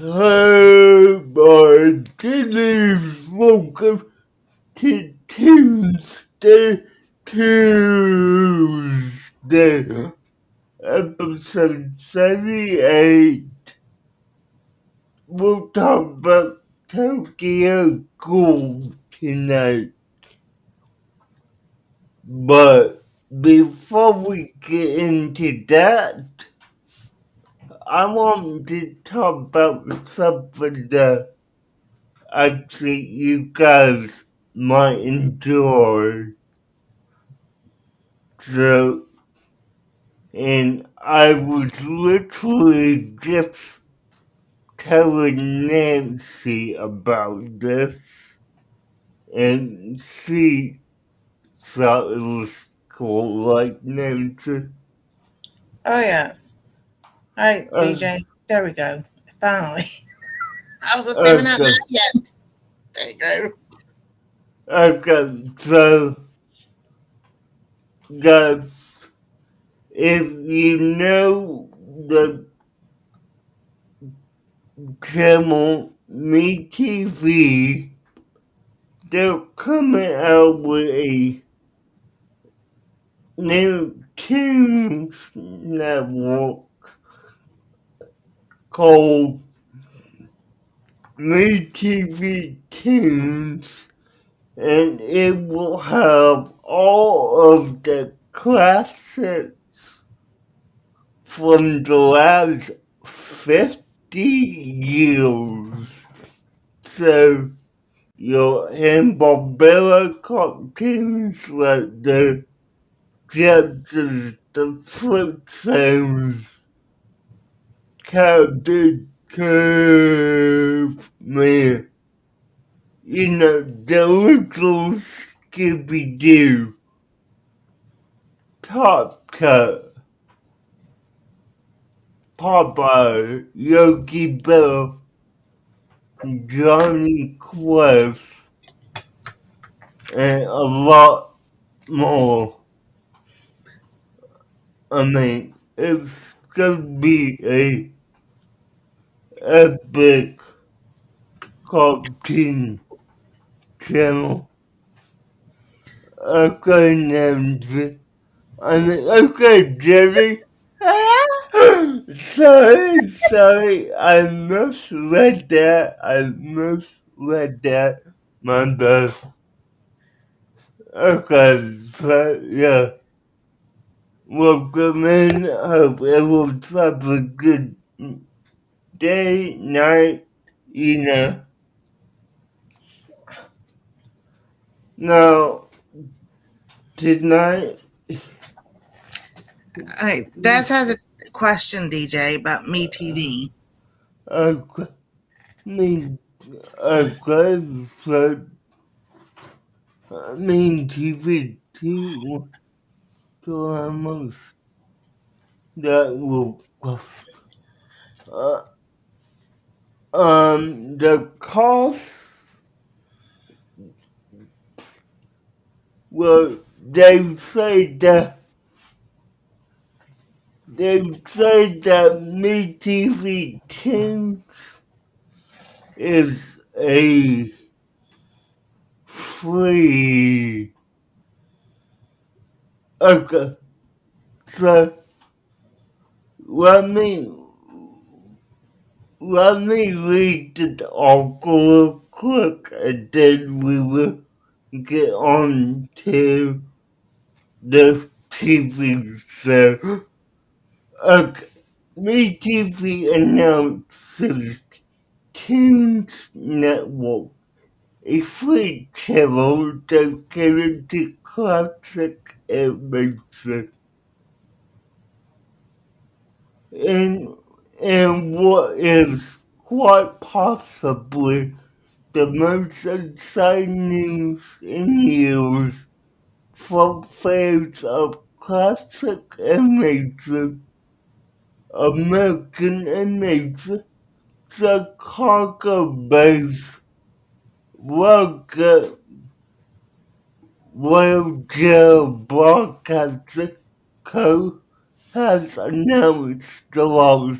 Hey, my goodness, welcome to Toonsday Tuesday, episode 78. We'll talk about Tokyo Ghoul tonight. But before we get into that, I want to talk about something that I think you guys might enjoy. So, and I was literally just telling Nancy about this, and she thought it was cool, like Nancy. Oh, yes. All right, Uh, DJ. There we go. Finally. I wasn't even out okay, loud yet. There you go. okay, so, guys, if you know the channel Me TV, they're coming out with a new Tunes network called Me TV Tunes, and it will have all of the classics from the last 50 years. So, your Hanna-Barbera cartoons like the Jetsons, the Flintstones, Captain Caveman, you know, the little Scooby-Doo, Top Cut, Popeye, Yogi Bear, Johnny Quest, and a lot more. I mean, it's gonna be a epic cartoon channel. Okay, Nancy. I mean, okay, Jerry. Sorry, I misread that. My bad. Okay, so yeah. Welcome in. Hope everyone's having a good day, night, you know. Now, tonight, All right. Des has a question, DJ, about Me TV. okay, me, okay, so, I mean, TV, so almost that will cost. Uh, the cost, well, they say that Me TV 10 is a free. Okay, so let me let me read the article real quick, and then we will get on to the TV show. Okay, Me TV announces Tunes Network, a free channel dedicated to classic animation. And, and what is quite possibly the most exciting news in years for fans of classic animation, American animation, Chicago-based Roger Broadcasting Co. has announced the loss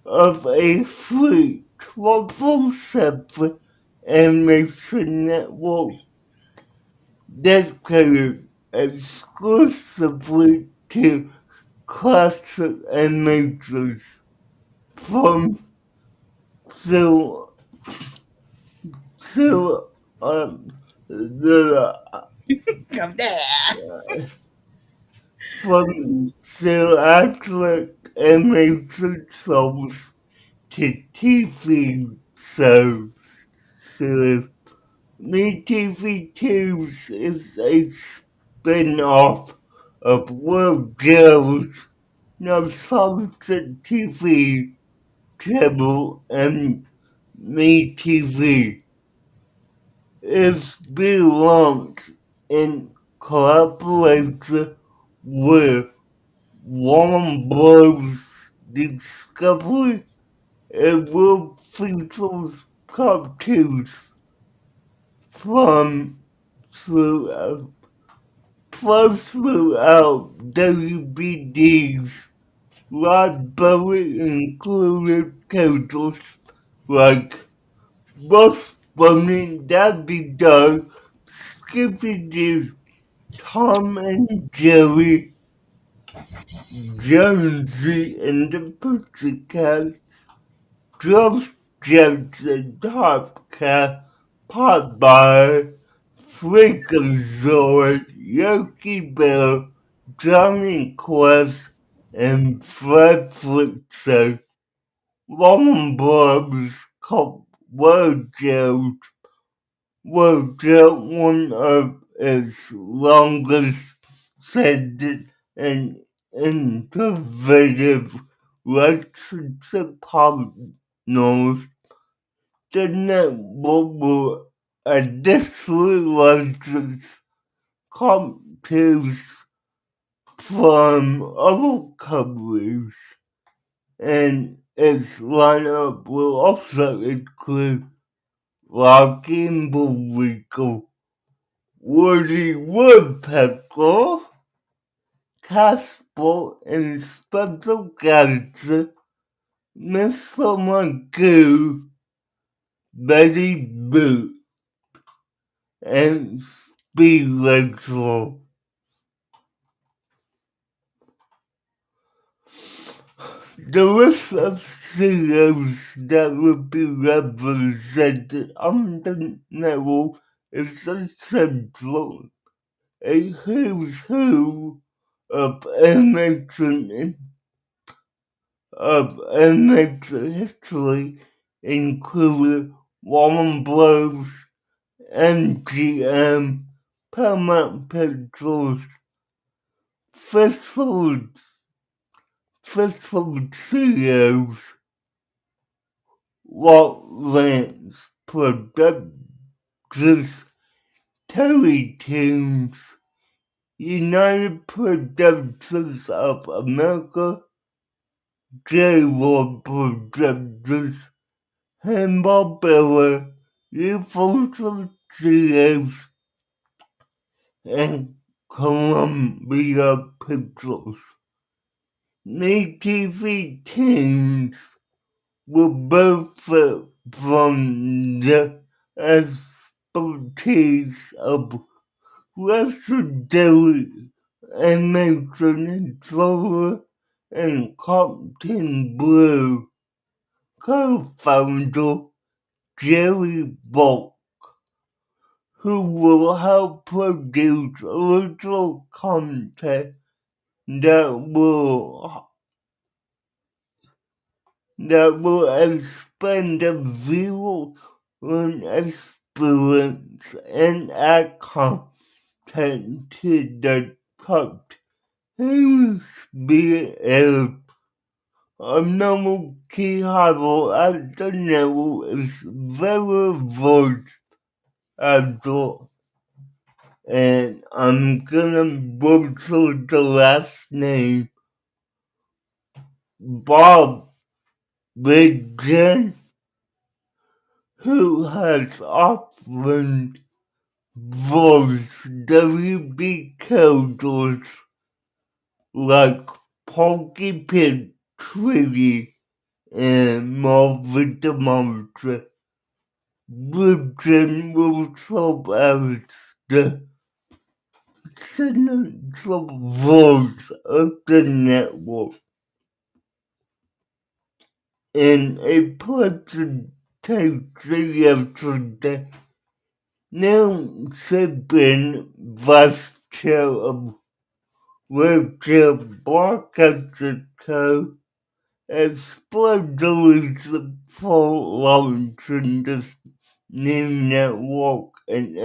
of a free 24/7 animation network dedicated exclusively to classic animators from to to the Come there. from theatrical animation shows to TV shows. Series. Me TV Tubes is a spin-off of Will Joe's nostalgic TV channel and Me TV. It's been launched in collaboration with Warner Bros. Discovery. It will feature cartoons from throughout throughout WBD's library, included titles like Bugs Bunny, Daffy Duck, Skippy-Doo, Tom and Jerry, Jonesy and the Pussycats, George Jetson, Top Cat, Popeye, Freakazoid, Yogi Bear, Johnny Quest, and Fred Flintstone. Warner Bros. Wardell, one of its longest standing and innovative relationship partners. The network will additionally license cartoons from other countries, and its lineup will also include Rocky and Bullwinkle, Woody Woodpecker, Casper and Special Guest, Mr. Magoo, Betty Boop, and Speed Racer. The list of studios that will be represented on the network is essential. A who's who of animation history, including Warner Bros., MGM, Paramount Pictures, Fistful Studios, Wildlands Productions, Terry Tunes, United Productions of America, J-Roy Productions, Hanna-Barbera, Universal Studios, and Columbia Pictures. Native teams will benefit from the expertise of legendary animation controller and Captain Blue co-founder Jerry Bulk, who will help produce original content that will expand the viewer experience and add content to the cartoons being aired. Another key hurdle at the network is very voice actor, and I'm gonna butcher the last name, Bob Bridgen, who has often voiced WB characters like Porky Pig, Twiggy, and more vitamin Britain will serve as the central voice of the network in a presentation yesterday. Now Sabin, Vice Chair of Radio Broadcasting Co., explained the reason for launching this new network and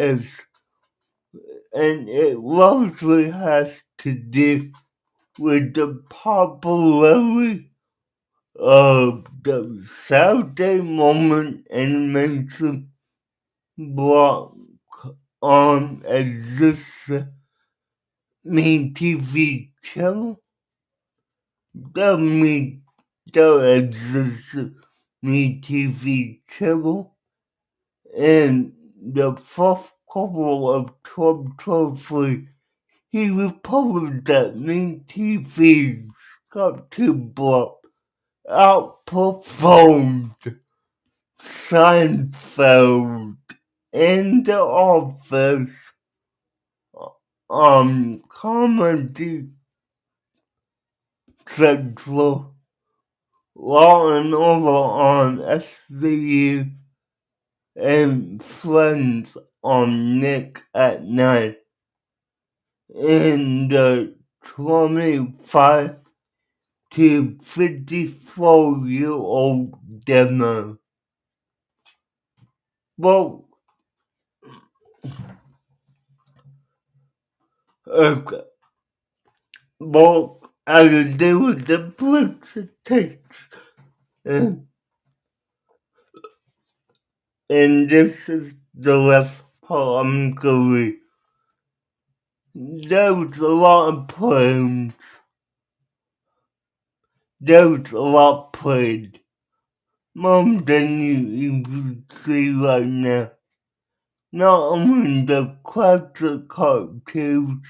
it largely has to do with the popularity of the Saturday morning animation block on existing TV channel. The existing TV channel in the fourth quarter of 2023. He reported that TV's cartoon block outperformed Seinfeld and The Office on Comedy Central, Law and Order on SVU, and Friends on Nick at Night. In the 25 to 54-year-old demo. Well, okay. Well, I do with the presentation, and this is the last part I'm going. There was a lot of poems. There was a lot played. More than you can see right now. Not only the classic cartoons,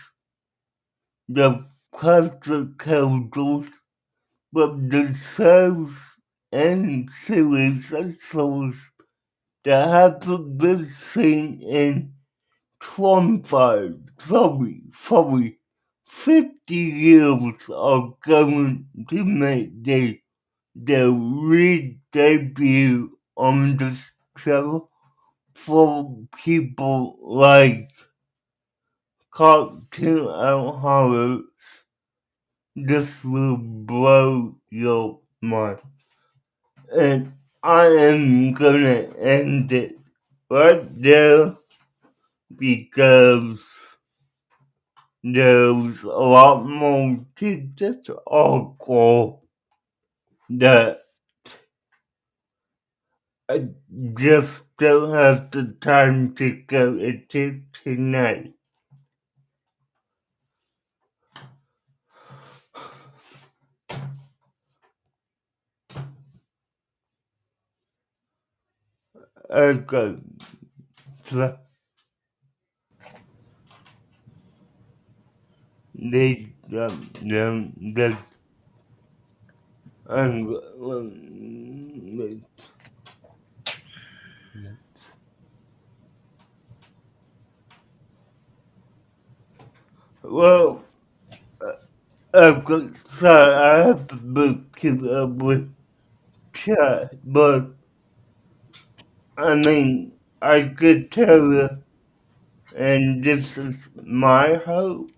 the classic characters, but the shows and series and shows that haven't been seen in 50 years are going to make their re-debut on this channel for people like cartoon alcoholics. This will blow your mind. And I am gonna end it right there because there's a lot more to this article that I just don't have the time to go into tonight. Okay, so the well, sorry, I have to keep up with chat, but I mean, I could tell you, and this is my hope.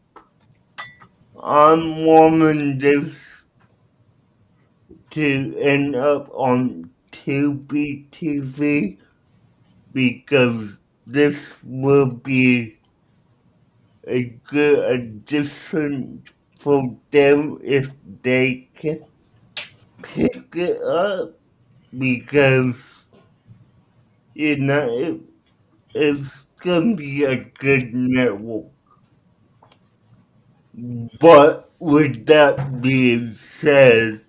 I'm wanting this to end up on Tubi TV because this will be a good addition for them if they can pick it up because it's gonna be a good network. But with that being said,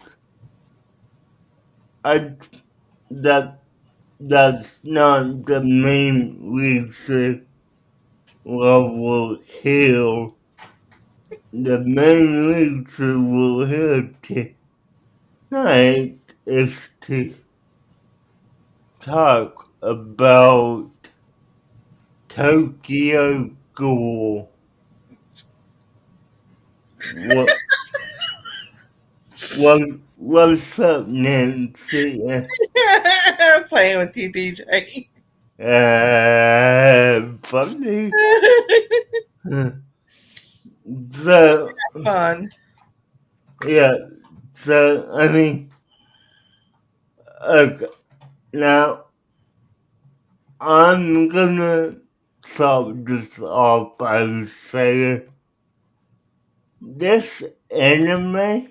I that that's not the main reason why we're here. The main reason we're here tonight is to talk about Tokyo Ghoul. What what's up, Nancy? Playing with you, DJ. Funny. So Fun. yeah, so I mean, okay, now I'm gonna start this off by saying this anime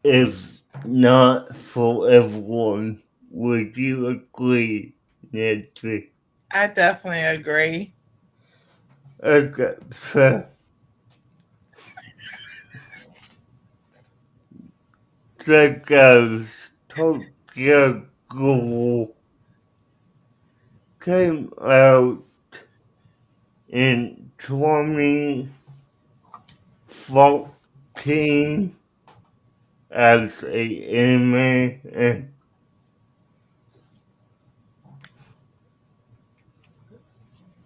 is not for everyone. Would you agree, Nancy? I definitely agree. Okay, so that goes Tokyo Ghoul came out in 2014 as a anime, and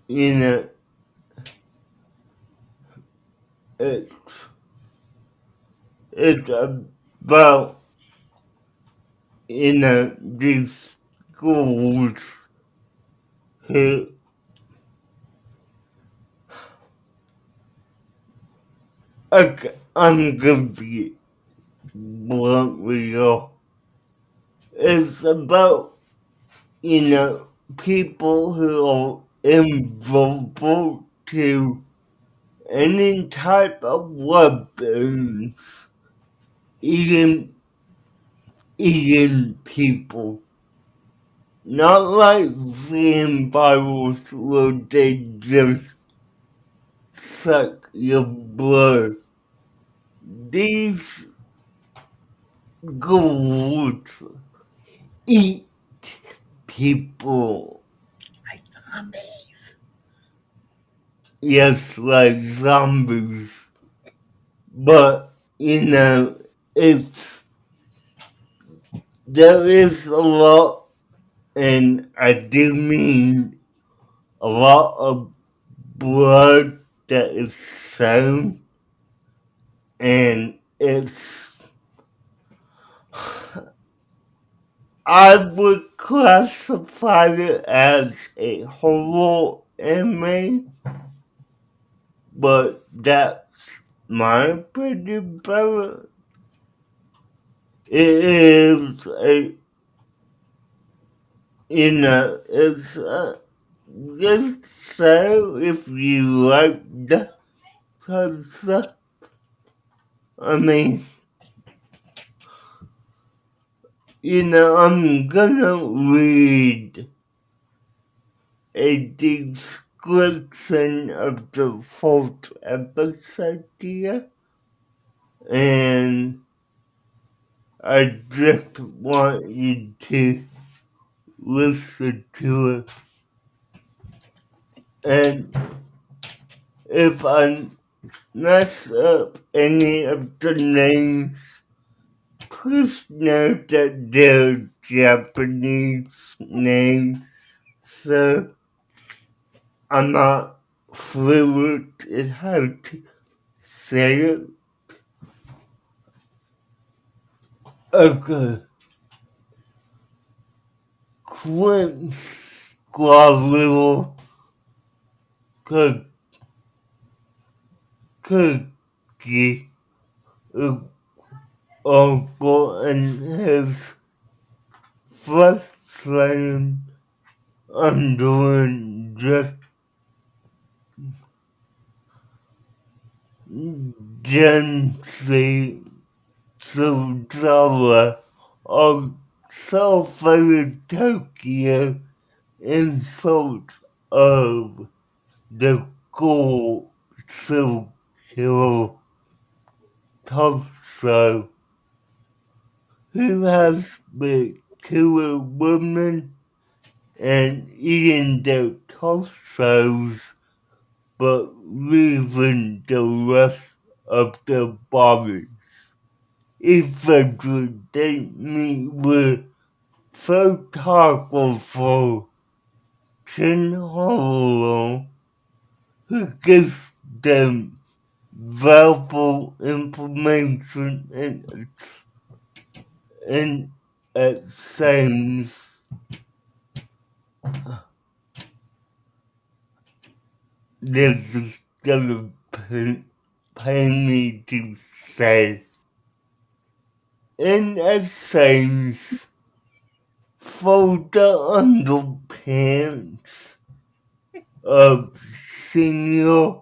you know it, it's about these schools who okay, I'm gonna be blunt with you. It's about people who are invulnerable to any type of weapons, even eating people. Not like vampires where they just suck your blood. These ghouls eat people. Like zombies. Yes, like zombies. But, it's there is a lot, and I do mean a lot of blood that is shown, and it's I would classify it as a horror anime, but that's my opinion, brother. It is it's just so if you like the concept. I mean, I'm gonna read a description of the fourth episode here, and I just want you to listen to it. And if I mess up any of the names, please note that they're Japanese names, so I'm not fluent in how to say it. Okay. Quinn Squabble Cookie uncle and his frustrating undoing just gently Suzawa of Sulphur Tokyo insult of the Ghoul Silkiro Tosso, who has been killing women and eating their torsos, but leaving the rest of their bodies. eventually they meet with photographer Chin Hollow, who gives them valuable information and it seems this is gonna pain me to say. In a sense, for the underpants of senior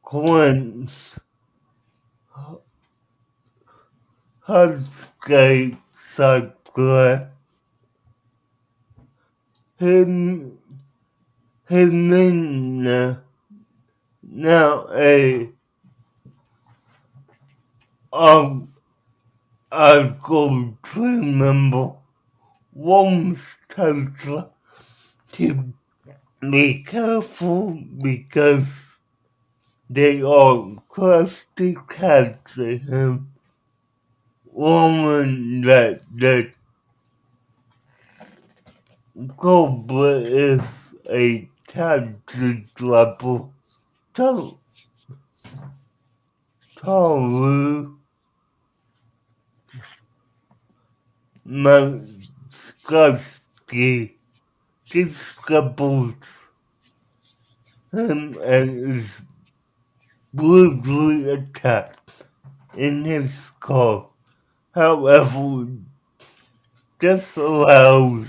Quinn's hardscape cycle, him, him now um, a gold member once Tesla to be careful because they are close to catching him. Woman that Cobra is a taxi driver. Toru Maskowski discovers him and is brutally attacked in his car. However, this allows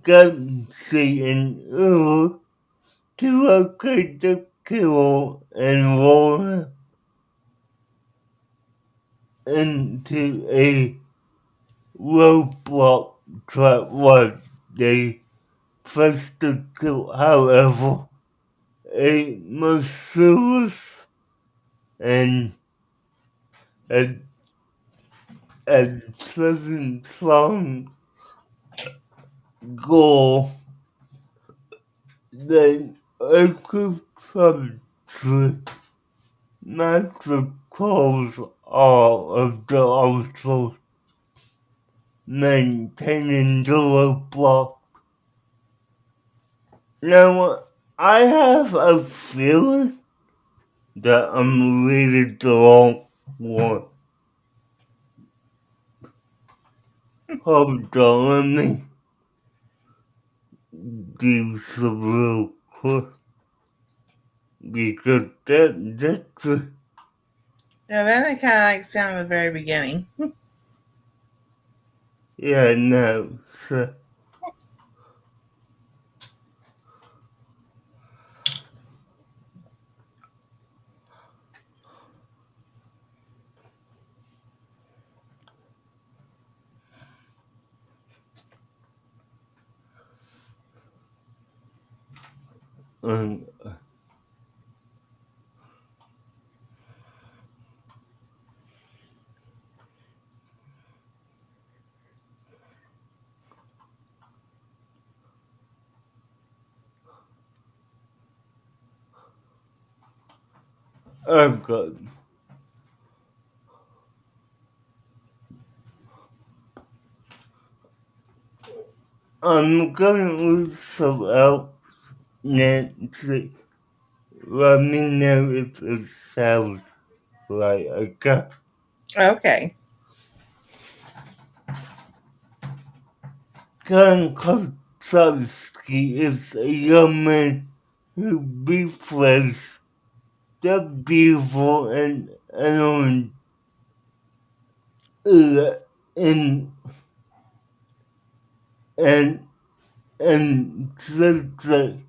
Gunsy and Ur to locate the killer and roll into a roadblock trap where they face the kill. However, a mysterious and a pleasant song Ghoul that agriculture master calls all of the also maintaining the roadblock. Now, I have a feeling that I'm reading the wrong one. Hold on, let me do some real quick. Because that's Yeah, that kind of like sounded at the very beginning. yeah, no, so, um, I'm good. I'm gonna read some out, Nancy. Let me know if it sounds right, okay? Okay. Ken Kosowski is a young man who befriends the beautiful and unknown in and children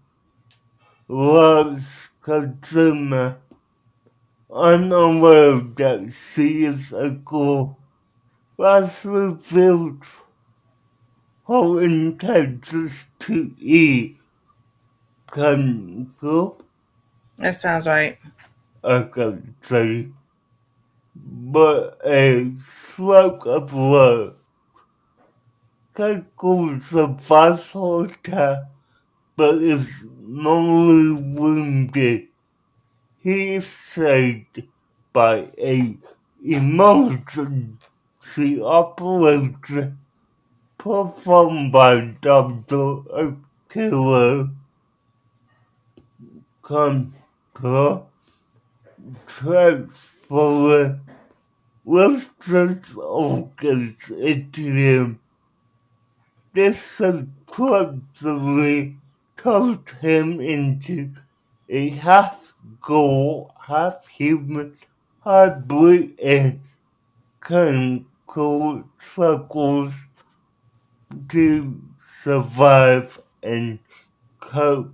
loves consumer unaware that she is a girl. Ross reveals her intentions to eat Kango, That sounds right. I can say, but a stroke of luck. Kango survives her attack, but is mortally wounded. He is saved by a emergency operation performed by Dr. Akira Contra transferred Wilson's organs into him. This subsequently turned him into a half-ghoul, half-human hybrid and chemical struggles to survive and cope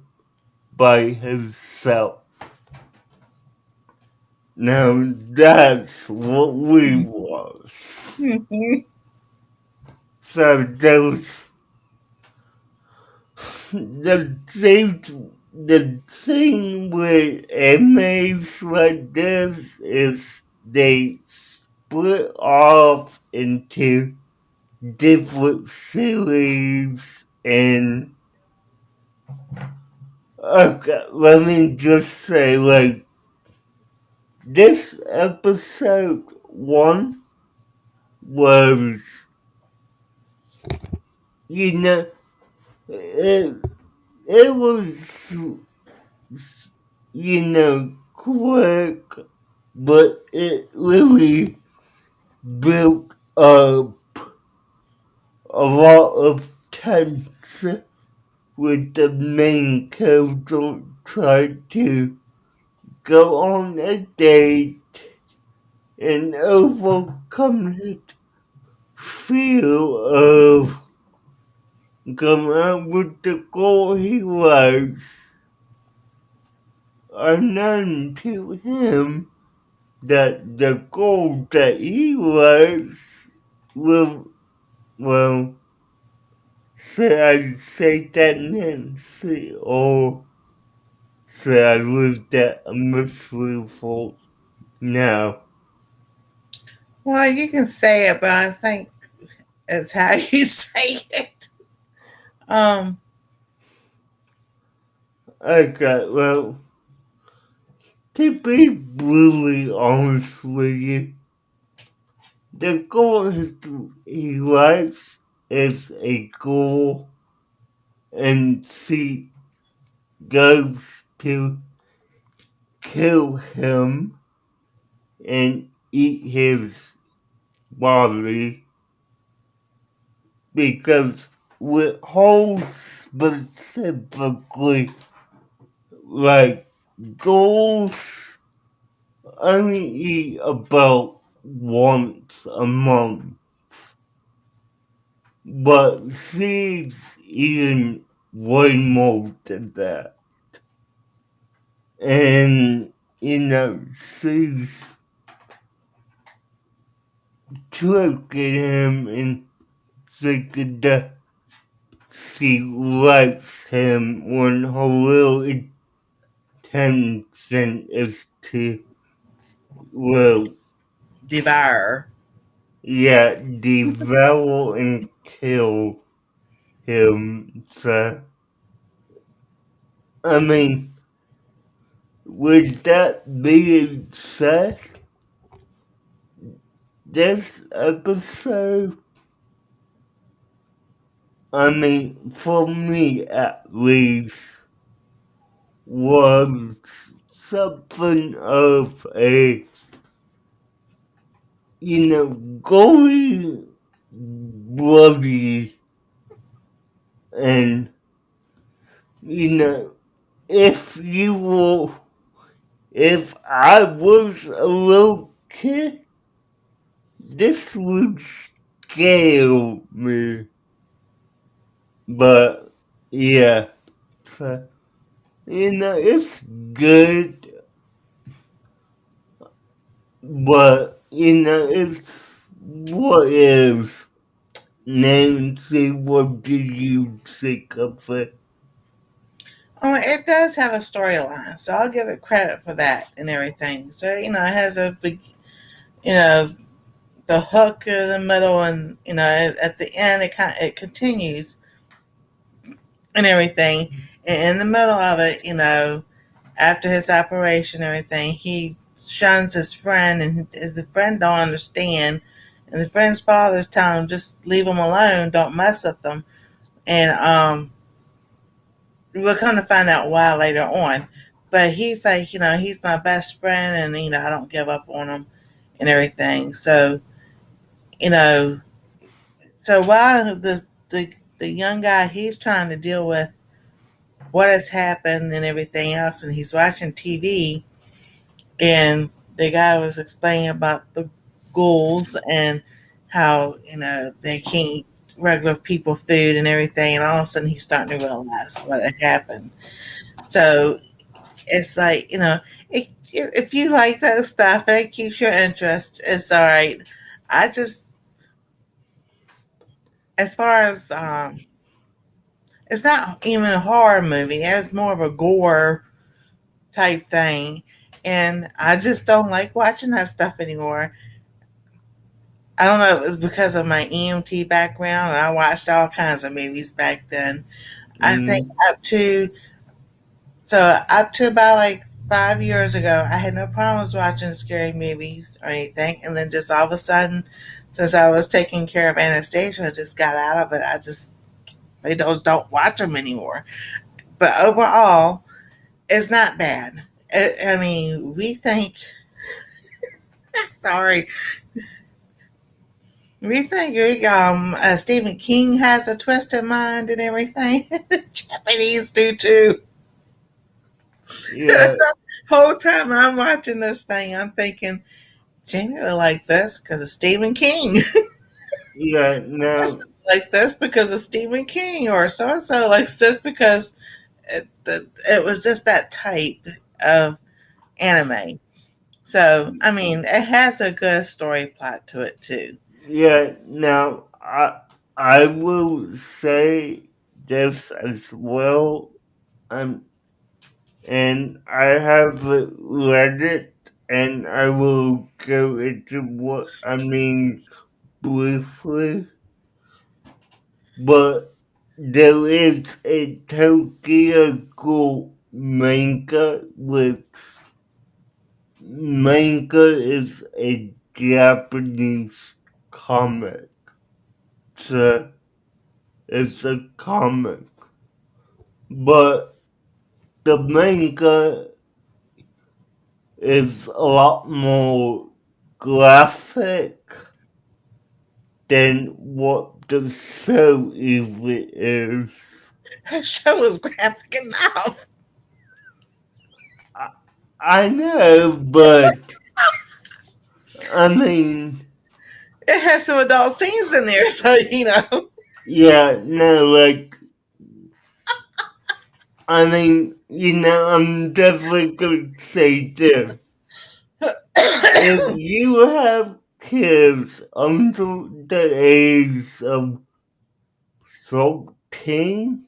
by himself. Now that's what we was. So the thing with animes like this is they split off into different series and okay, let me just say like this episode 1 was you know it, it was quick, but it really built up a lot of tension with the main character trying to go on a date and overcome it fear of coming out with the goal he likes, unknown to him that the goal that he likes will, well, should I say that Nancy or should I leave that a mystery for now? Well, you can say it, but I think it's how you say it. Um, Okay, well, to be brutally honest with you, the goal he likes is a goal, and she goes to kill him and eat his body because with Hole specifically, like ghouls only eat about once a month, but she's eating way more than that. And, she's tricking him and thinking that she likes him when her real intention is to, well, devour. yeah, devour and kill him. So, I mean, with that being said, this episode, I mean, for me at least, was something of a, going bloody and, you know, if you were, if I was a little kid, this would scare me. But, yeah, so, it's good, but, it's what is. Nancy, what did you think of it? Oh, it does have a storyline, so I'll give it credit for that and everything. So it has a big, you know, the hook in the middle, and at the end it continues and everything. And in the middle of it, after his operation, and everything, he shuns his friend, and the friend don't understand. And the friend's father's telling him just leave him alone, don't mess with them. And we're going to find out why later on. But he's like, he's my best friend, and I don't give up on him and everything. So you know, so while the young guy, he's trying to deal with what has happened and everything else, and he's watching TV, and the guy was explaining about the ghouls and how they can't eat regular people food and everything, and all of a sudden he's starting to realize what had happened. So it's like, if you like that stuff and it keeps your interest, it's all right. I just, as far as it's not even a horror movie. It's more of a gore type thing, and I just don't like watching that stuff anymore. I don't know if it was because of my EMT background, and I watched all kinds of movies back then. I think mm, up to about like 5 years ago, I had no problems watching scary movies or anything, and then just all of a sudden, since I was taking care of Anastasia, I just got out of it. I just don't watch them anymore. But overall, it's not bad. I mean, we think, sorry, we think Stephen King has a twisted mind and everything. The Japanese do too. yeah, The whole time I'm watching this thing, I'm thinking, Jamie would like this because of Stephen King. yeah, no, Like this because of Stephen King, or so and so likes this because it was just that type of anime. So, I mean, it has a good story plot to it too. yeah, now, I will say this as well, um, and I have read it, and I will go into what I mean briefly, but there is a Tokyo Ghoul manga, which manga is a Japanese comic. So it's a comic, but the manga is a lot more graphic than what the show even is. That show was graphic enough. I, I know, but I mean, It has some adult scenes in there, so yeah, no, like, I mean, I'm definitely gonna say this. If you have kids under the age of 13,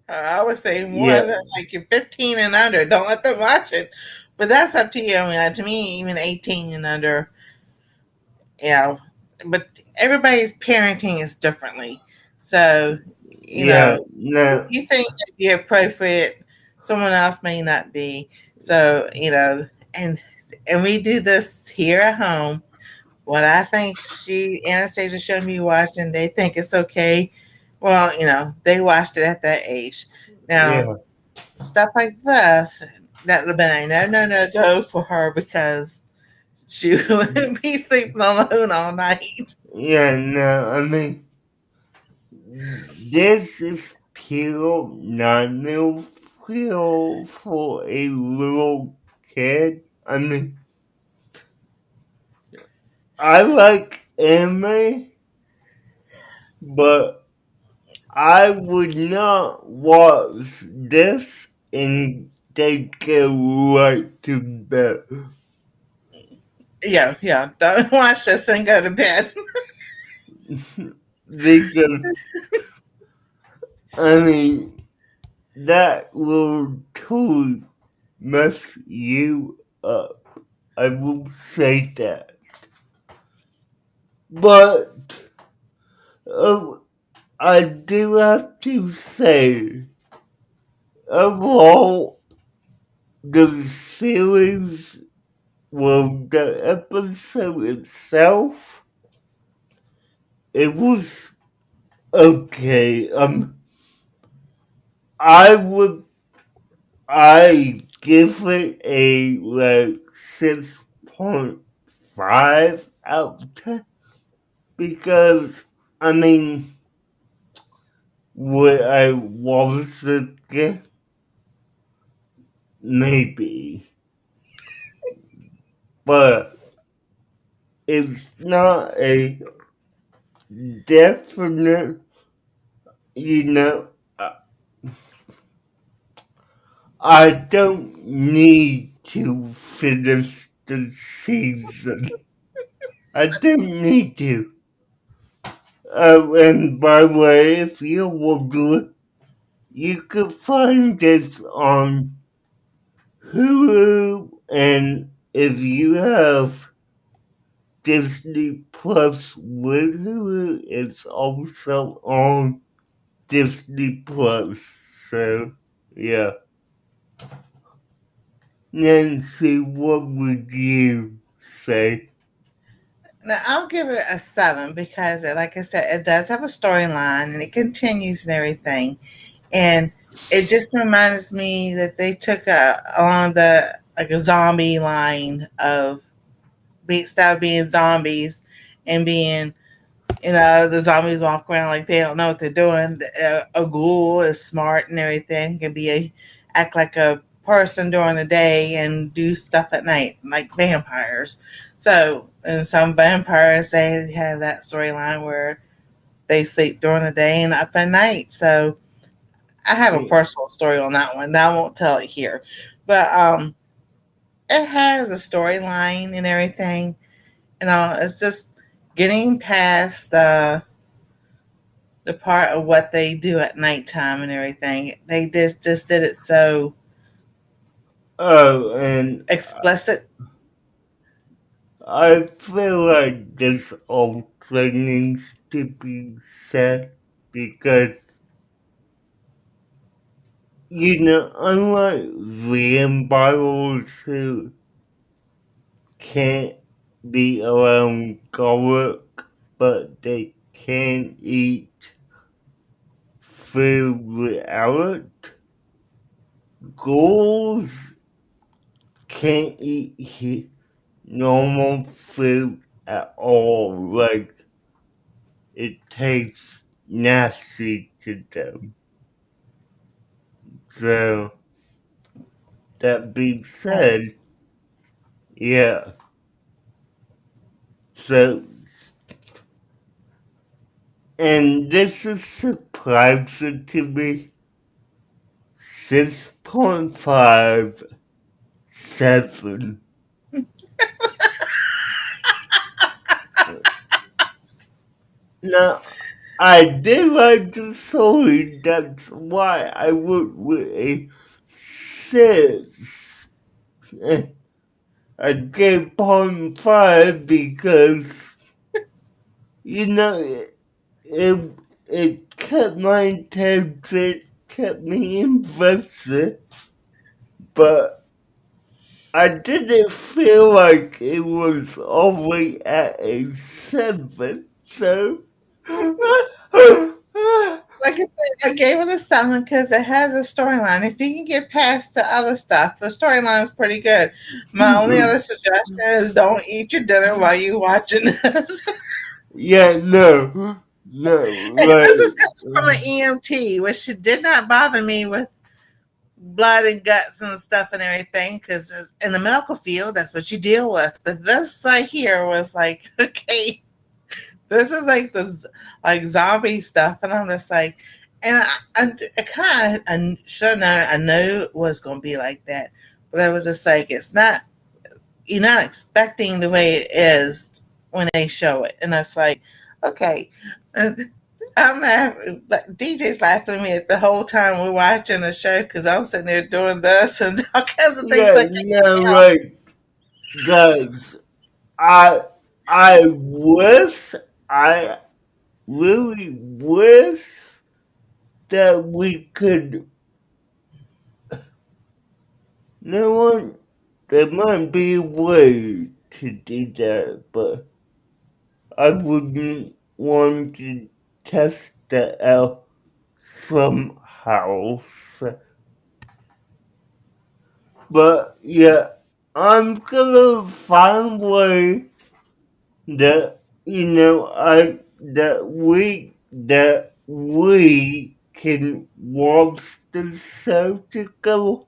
I would say more yeah, than like you're 15 and under. Don't let them watch it. But that's up to you. I mean, to me, even 18 and under, you know, but everybody's parenting is differently. So, yeah, if no, you think that you're appropriate, someone else may not be. So, and we do this here at home. What I think Anastasia showed me watching, they think it's okay. Well, they watched it at that age. Now, yeah, stuff like this, that would have been a no, no, no go for her because she would be sleeping alone all night. yeah, no, I mean, this is pure non feel for a little kid. I mean, I like anime, but I would not watch this and take it right to bed. Yeah, yeah. Don't watch this and go to bed. Because, I mean, that will totally mess you up. I will say that. But uh, I do have to say, overall, the series well, the episode itself, it was okay. I would I give it a like 6.5 out of 10 because I mean, would I watch it again? Maybe, but it's not a definite. You know, I I don't need to finish the season. I don't need to. And by the way, if you're wondering, you can find this on Hulu, and if you have Disney Plus with Hulu, it's also on Disney Plus. So, yeah. Nancy, what would you say? Now I'll give it a 7 because, like I said, it does have a storyline and it continues and everything. And it just reminds me that they took along the like a zombie line of start being zombies and being, the zombies walk around like they don't know what they're doing. A ghoul is smart and everything. Can be act like a person during the day and do stuff at night, like vampires. So, and some vampires they have that storyline where they sleep during the day and up at night. So, I have a Yeah. personal story on that one. I won't tell it here, but it has a storyline and everything. It's just getting past the part of what they do at nighttime and everything. They just did it so Oh, and explicit. I feel like this also needs to be said because, unlike vampires who can't be around garlic, but they can eat food without it, ghouls can't eat normal food at all. Like, it tastes nasty to them. So, that being said, yeah. So, and this is surprising to me. 6.5, 7. Now, I did like the story, that's why I went with a 6. Eh, I gave 0.5 because, you know, it, it kept my attention, kept me invested, but I didn't feel like it was always at a 7, so. Like I said, I gave it a 7 because it has a storyline. If you can get past the other stuff, the storyline is pretty good. My only other suggestion is don't eat your dinner while you're watching this. Yeah, no, no, And this is like, coming from an EMT, which did not bother me with blood and guts and stuff and everything, because in the medical field, that's what you deal with. But this right here was like, okay, this is like like zombie stuff, and I'm just like, and I kind of I should know I knew it was going to be like that, but I was just like, it's not. You're not expecting the way it is when they show it, and it's like, okay. I'm laughing. Like, DJ's laughing at me the whole time we're watching the show because I'm sitting there doing this and all kinds of things yeah, like no, that. like, guys, I, I wish, I really wish that we could, you know what? there might be a way to do that, but I wouldn't want to test that out somehow. But yeah, I'm gonna find a way that that we can watch the show together,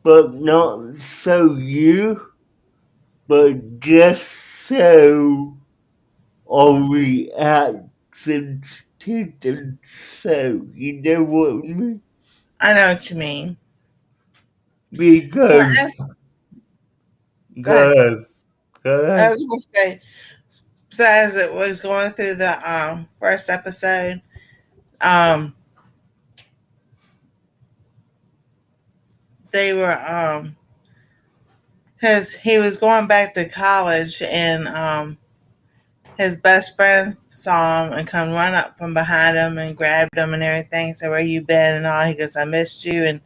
but not so you, but just so our reactions to the show. You know what I mean? I know what you mean. So, Because go ahead. go ahead, go I ahead. was going to say, so as it was going through the first episode, um, they were his he was going back to college, and his best friend saw him and come run up from behind him and grabbed him and everything. So where you been and all? He goes, I missed you and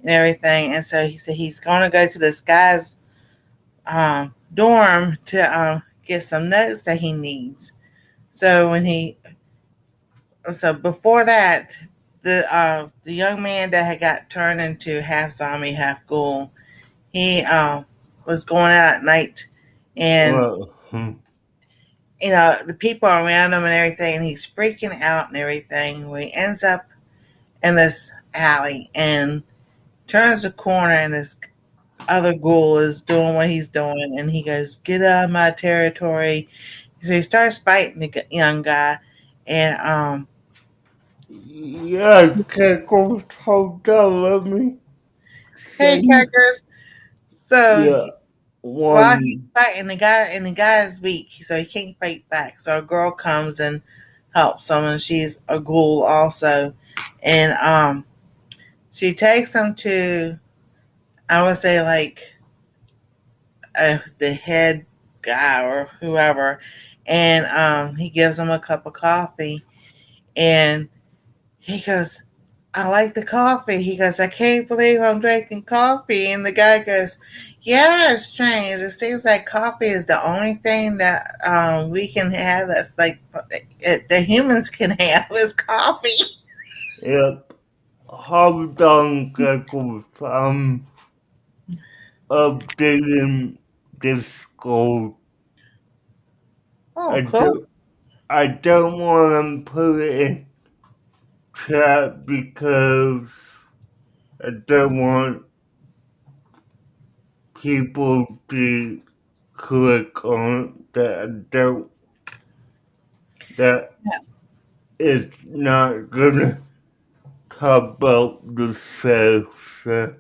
everything. And so he said he's going to go to this guy's dorm to get some notes that he needs. So when he so before that, the young man that had got turned into half zombie, half ghoul, he was going out at night, and Uh, the people around him and everything, and he's freaking out and everything. Where he ends up in this alley and turns the corner, and this other ghoul is doing what he's doing, and he goes, "Get out of my territory!" So he starts fighting the young guy, and yeah, Keckles, hold on, let me hey, say, crackers. So yeah, while he's one, fighting the guy is weak, so he can't fight back. So a girl comes and helps him, and she's a ghoul also, and she takes him to, I would say, like the head guy or whoever, and he gives him a cup of coffee, and he goes, I like the coffee. He goes, I can't believe I'm drinking coffee. And the guy goes, yeah, it's strange. It seems like coffee is the only thing that we can have that's like the humans can have is coffee. yep, hold on, Keckles, updating this goal. I Oh, cool. don't, I don't want to put it in chat because I don't want people to click on that Yeah. is not gonna talk about the show. So,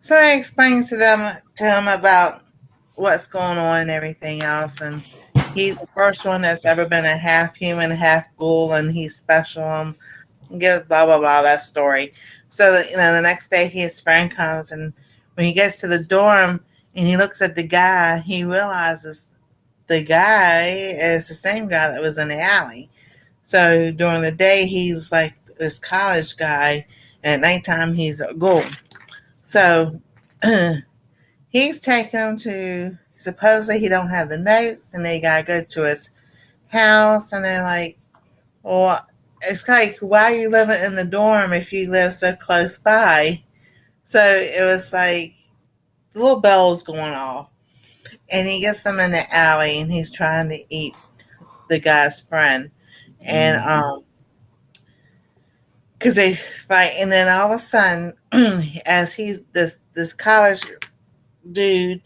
So I explained to him about what's going on and everything else, and he's the first one that's ever been a half human, half ghoul, and he's special. Give blah blah blah that story. So that, the next day his friend comes, and when he gets to the dorm and he looks at the guy, he realizes the guy is the same guy that was in the alley. So during the day he's like this college guy, and at nighttime he's a ghoul. So he's taking him to, supposedly he don't have the notes, and they gotta go to his house, and they're like, well, it's like, why are you living in the dorm if you live so close by? So it was like the little bells going off. And he gets them in the alley, and he's trying to eat the guy's friend. And mm, because they fight, and then all of a sudden, as he's this college dude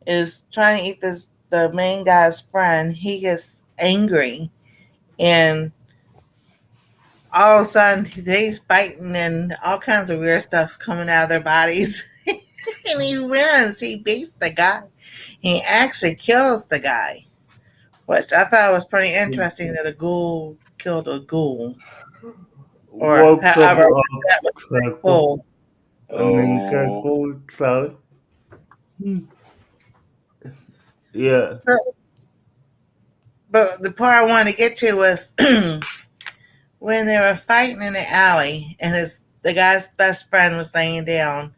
is trying to eat this the main guy's friend, he gets angry, and all of a sudden he's fighting, and all kinds of weird stuff's coming out of their bodies. And he wins. He beats the guy. He actually kills the guy, which I thought was pretty interesting that a ghoul killed a ghoul, or welcome however up, that was pretty Keckles. cool. I mean, Oh, Keckles, sorry. Hmm, yeah, so, but the part I wanted to get to was when they were fighting in the alley, and the guy's best friend was laying down,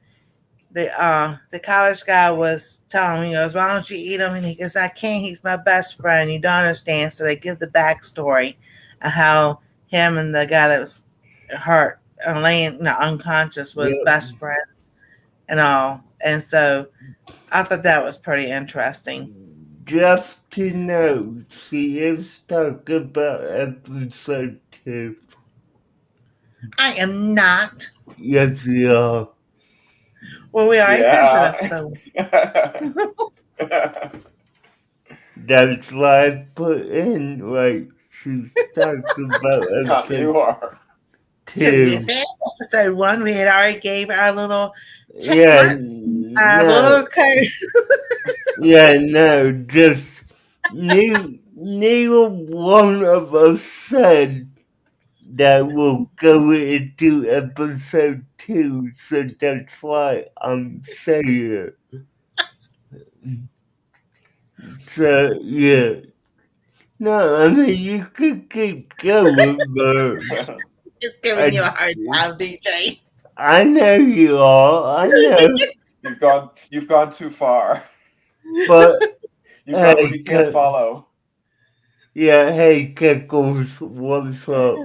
the college guy was telling him, he goes, "Why don't you eat him?" And he goes, "I can't. He's my best friend. You don't understand." So they give the backstory of how him and the guy that was hurt and laying, unconscious, was Yep. best friends and all. And so I thought that was pretty interesting. Just to know, she is talking about episode 2. I am not. Yes, we are. Well, we already finished with Yeah. episode. That's why I put in, like, she's talking about episode You are. Because we 2. finished episode 1, we had already gave our little check Yeah, marks, our little no, curse. yeah, no, just neither one of us said that we'll go into episode 2, so that's why I'm saying it. So, yeah. No, I mean, you could keep going, but Just giving you a I, hard time, DJ. I know you are, I know, You've gone too far. but You've gone where hey, you can't follow. yeah, hey, Kickles, what's up?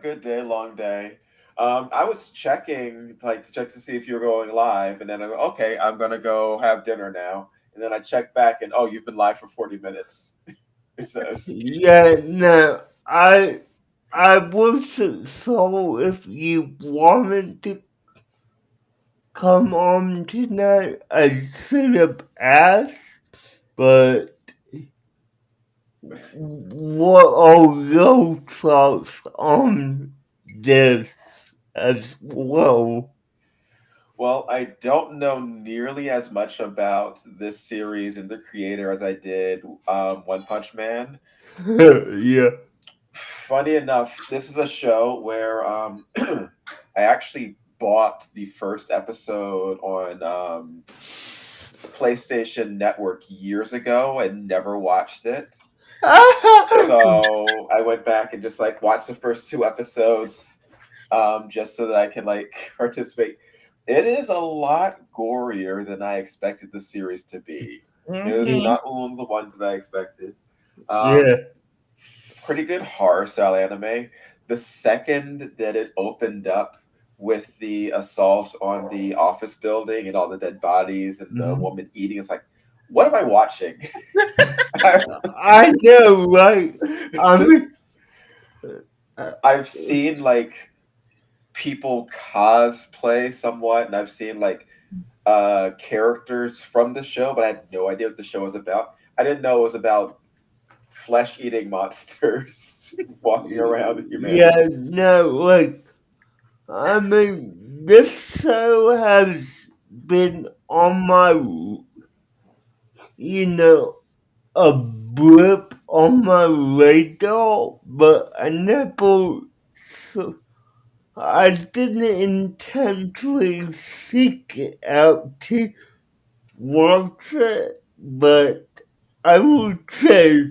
Good day, long day. I was checking, like, to check to see if you were going live, and then I go, okay, I'm gonna go have dinner now. And then I check back, and oh, you've been live for 40 minutes. It says. Yeah, no, I wasn't sure if you wanted to come on tonight. I should have asked, but what are your thoughts on this as well? Well, I don't know nearly as much about this series and the creator as I did One Punch Man. Yeah. Funny enough, this is a show where I actually bought the first episode on the PlayStation Network years ago and never watched it. So I went back and just like watched the first two episodes just so that I can like participate. It is a lot gorier than I expected the series to be. It is Mm-hmm. Y- not one of the ones that I expected. yeah, Um, Pretty good horror style anime. The second that it opened up with the assault on the office building and all the dead bodies and the mhm. woman eating, it's like, what am I watching? I know, right? I mean, uh, I've seen like people cosplay somewhat, and I've seen like characters from the show, but I had no idea what the show was about. I didn't know it was about flesh eating monsters walking around yeah, humanity. no, like, I mean, this show has been on my, you know, a blip on my radar, but I never, so I didn't intentionally seek it out to watch it, but I would say,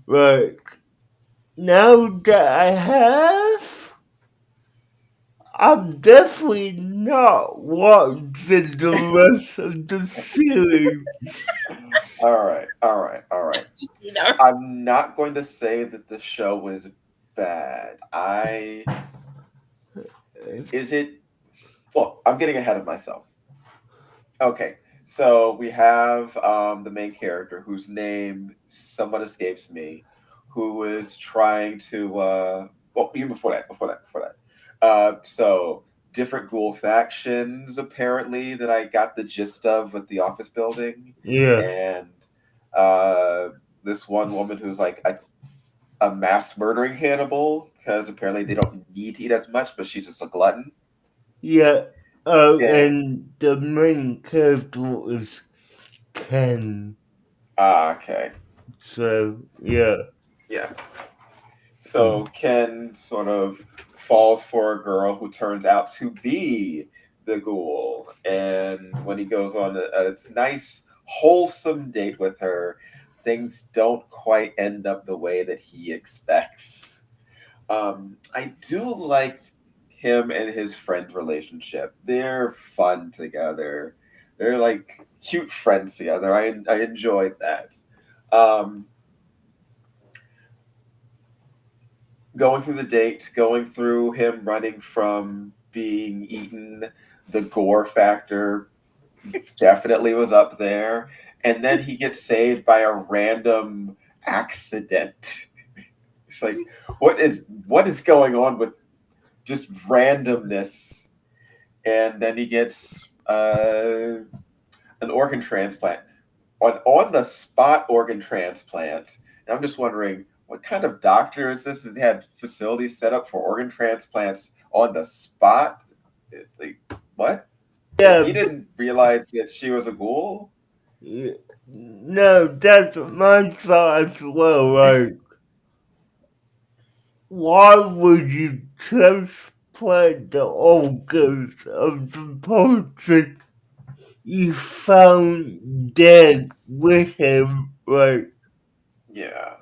like, now that I have, I'm definitely not watching the rest of the series. All right, all right, all right. You know. I'm not going to say that the show was bad. I is it well, I'm getting ahead of myself. Okay. So we have the main character whose name somewhat escapes me, who is trying to well, even before that. So different ghoul factions apparently that I got the gist of with the office building, Yeah, and uh, this one woman who's like a mass murdering cannibal because apparently they don't need to eat as much, but she's just a glutton. yeah. And And the main character is Ken. okay, So, yeah. yeah. So Ken sort of falls for a girl who turns out to be the ghoul, and when he goes on a nice, wholesome date with her, things don't quite end up the way that he expects. I do like him and his friend relationship. They're fun together. They're like cute friends together. I enjoyed that. Um, Going through the date, going through him running from being eaten, the gore factor definitely was up there. And then he gets saved by a random accident. It's like, what is going on with just randomness? And then he gets an organ transplant, on the spot organ transplant. And I'm just wondering, what kind of doctor is this that had facilities set up for organ transplants on the spot? Like, what? And Yeah, he didn't realize that she was a ghoul. no, that's my thought as well. Like, why would you transplant the organs of the person you found dead with him? Like, Yeah,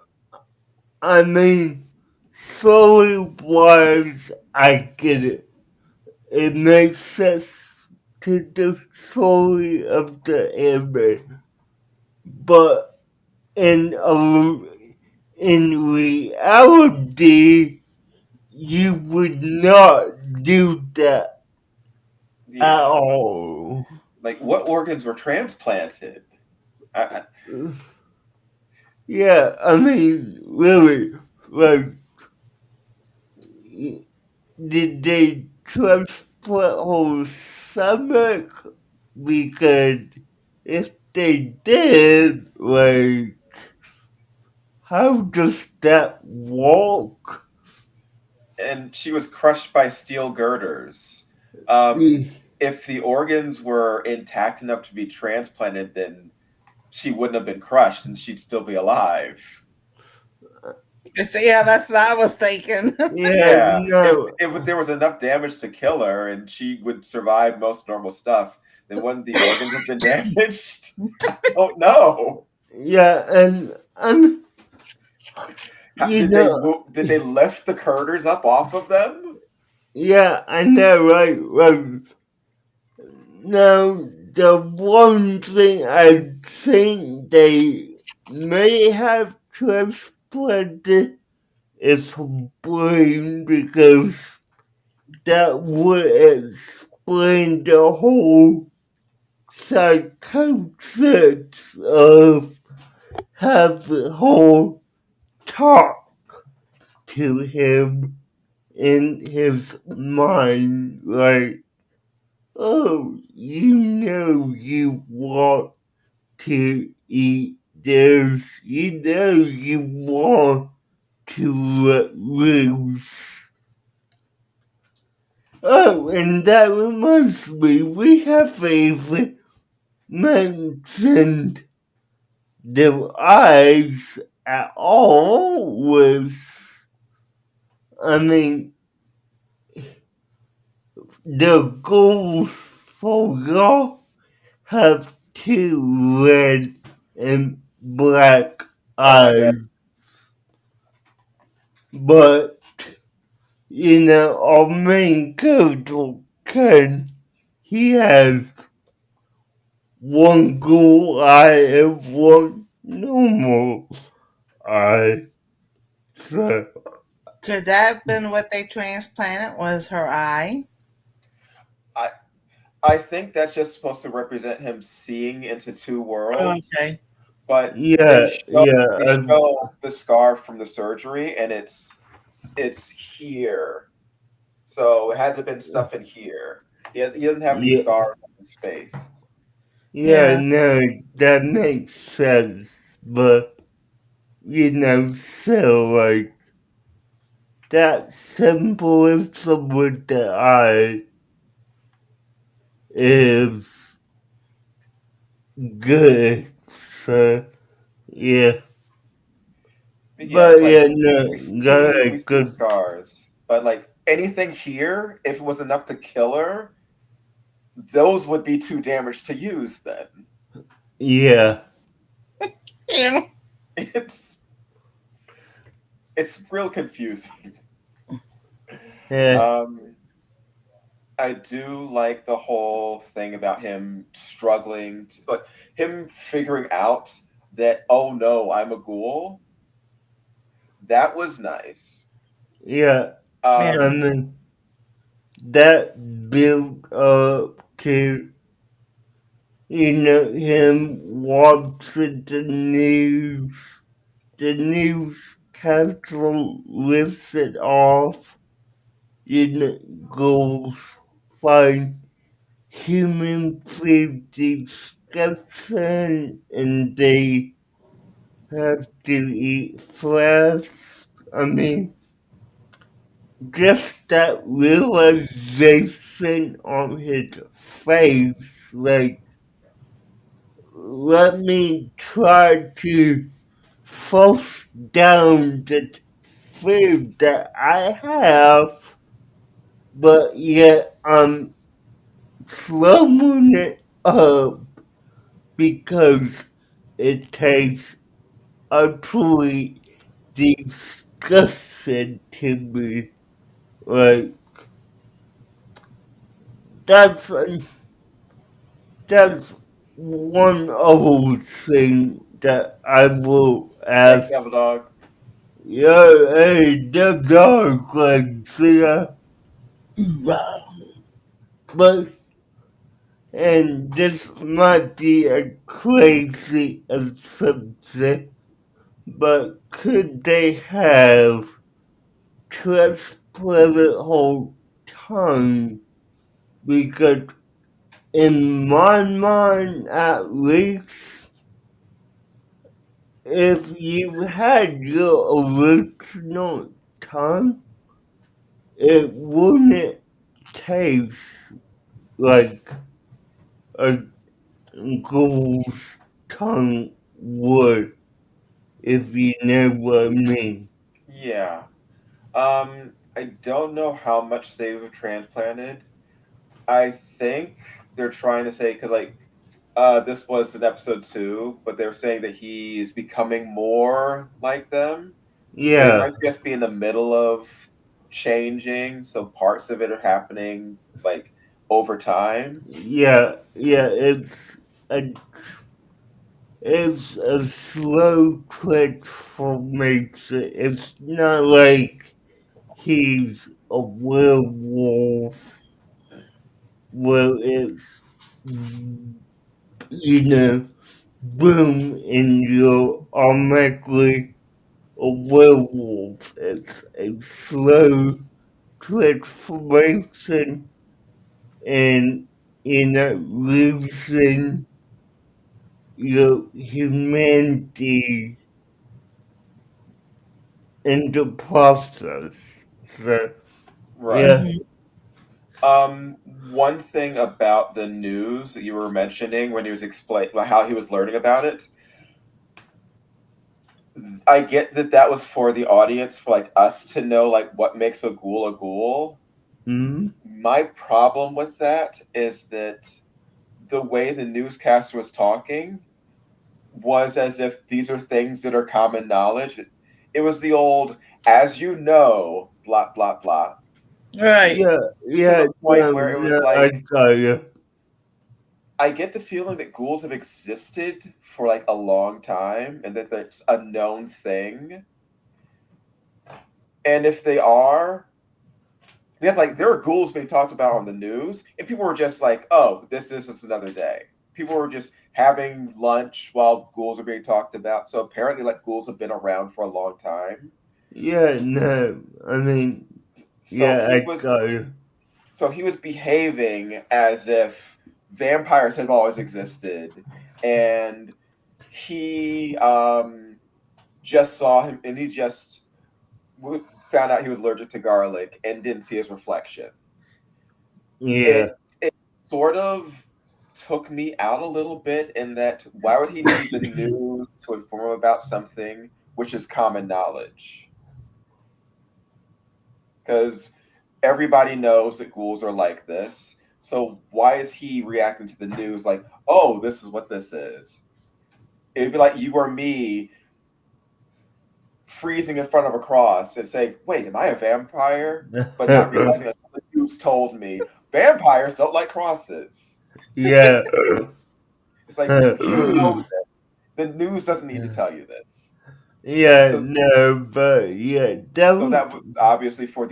I mean, story wise, I get it. It makes sense to the story of the anime, but in a, in reality, you would not do that at yeah. all. Like, what organs were transplanted? I, Yeah, I mean, really, like, did they transplant whole stomach? Because if they did, like, how does that work? and she was crushed by steel girders. Um, if the organs were intact enough to be transplanted, then she wouldn't have been crushed and she'd still be alive. So, yeah, that's what I was thinking. Yeah, Yeah, no, if there was enough damage to kill her and she would survive most normal stuff, then wouldn't the organs have been damaged? I don't know. yeah, and How, you know, did they lift the girders up off of them? yeah, I know, right? Like, now, the one thing I think they may have transplanted is brain because that would explain the whole psychosis of having whole talk to him in his mind, like, oh, you want to eat this, you want to let loose. Oh, and that reminds me, we haven't even mentioned the eyes at all with, I mean, the ghouls for y'all have two red and black Oh yeah, eyes, but our main character Ken, he has one ghoul eye and one normal eye. So, Could that have been what they transplanted? Was her eye? I I think that's just supposed to represent him seeing into two Oh, worlds, okay. but yeah, yeah, they show the scar from the surgery and it's here. So it had to have been stuff in here. He doesn't have any yeah, scars on his face. yeah, Yeah. no, that makes sense, but, so, like, that symbolism with the eye is good. So, yeah. But yeah, But it's like yeah, no, we got see the good. scars, but like anything here, if it was enough to kill her, those would be too damaged to use. Then Yeah, Yeah. it's it's real confusing. yeah, Um, I do like the whole thing about him struggling, like him figuring out that, oh no, I'm a ghoul. That was nice. Yeah, Yeah. I Um, mean that built up to him watching the newscaster lifts it off. Goes find human food discussion and they have to eat flesh. I mean, just that realization on his face, like, let me try to force down the food that I have, but yet I'm throwing it up because it tastes utterly disgusting to me. Like, that's that's one old thing that I will thanks, ask. Devil Dog. Yeah, hey, the dog, like, see, but, and this might be a crazy assumption, but could they have transplanted whole tongue? Because in my mind, at least, if you had your original tongue, it wouldn't taste like a ghoul's tongue would, if you know what I mean. Yeah. I don't know how much they've transplanted. I think they're trying to say because this was in episode 2, but they're saying that he is becoming more like them. They Yeah, might just be in the middle of changing, so parts of it are happening like over time. yeah, a, it's a slow transformation. It's not like he's a werewolf where it's, boom, and you're automatically a werewolf. It's a slow transformation and losing your humanity in the process. So, Right. yeah. Hmm. One thing about the news that you were mentioning when he was explaining how he was learning about it, I get that that was for the audience, for like us to know like what makes a ghoul a ghoul. Mm, My problem with that is that the way the newscaster was talking was as if these are things that are common knowledge. It was the old, as you know, blah blah blah, Right. yeah, to yeah, the point where it was no, I like got you. I get the feeling that ghouls have existed for like a long time and that that's a known thing. And if they are, because like there are ghouls being talked about on the news, and people were just like, "Oh, this is just another day." People were just having lunch while ghouls are being talked about. So apparently, like ghouls have been around for a long time. Yeah, no, I mean, So yeah, he I was, got you. so he was behaving as if vampires have always existed, and he just saw him, and he just found out he was allergic to garlic and didn't see his reflection. Yeah, It sort of took me out a little bit in that why would he need the news to inform him about something which is common knowledge? Because everybody knows that ghouls are like this. So why is he reacting to the news like, oh, this is what this is? It'd be like you or me freezing in front of a cross and saying, wait, am I a vampire? But not realizing that the news told me, Vampires don't like crosses. Yeah. It's like you know this. The news doesn't need to tell you this. Yeah, So no, but yeah, that so was that was obviously for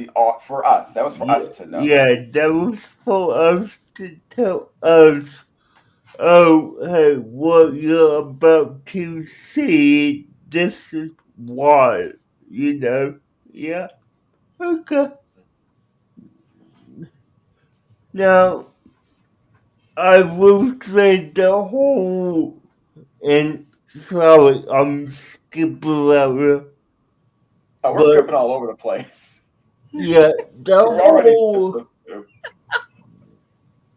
us. That was for yeah, us to know. yeah, that was for us to tell us, oh, hey, what you're about to see, this is why, you know? Yeah, okay. Now, I will say the whole, and sorry, I'm skipping over, Oh, we're but skipping all over the place. yeah, the We're already whole skipping too.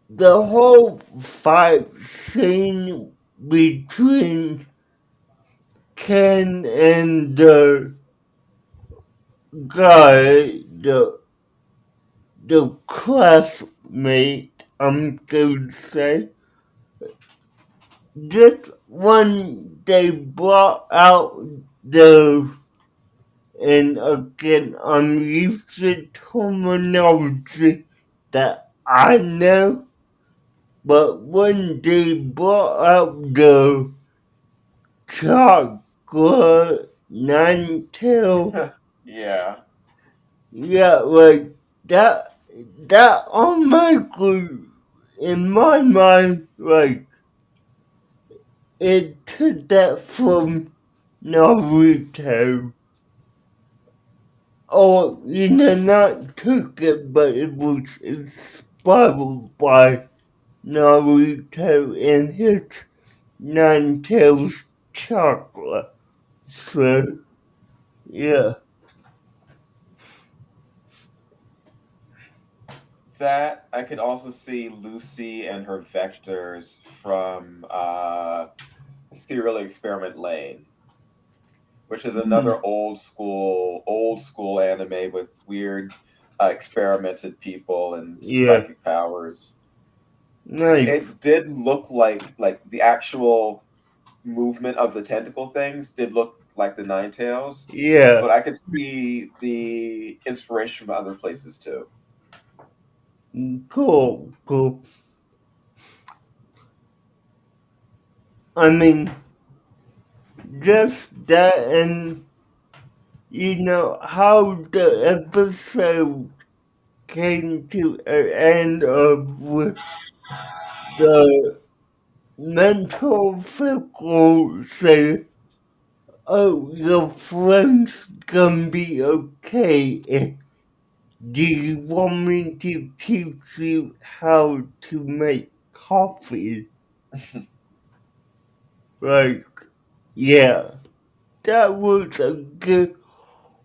the whole fight scene between Ken and the guy, the classmate, I'm going to say, just when they brought out the, and again, I'm using terminology that I know, but when they brought out the chocolate nine tail. Yeah. Yeah, like that automatically in my mind, like it took that from Naruto. Or not took it, but it was inspired by Naruto and his nine tails chocolate. So yeah. That I could also see Lucy and her vectors from Serial Experiment Lane, which is another old school anime with weird experimented people and Yeah. psychic powers. Nice. It did look like the actual movement of the tentacle things did look like the Nine Tails, Yeah. but I could see the inspiration from other places too. Cool. Cool. I mean, just that, and how the episode came to an end of with the mental physical say, oh, your friend's gonna be okay. Do you want me to teach you how to make coffee? Like, yeah, that was a good,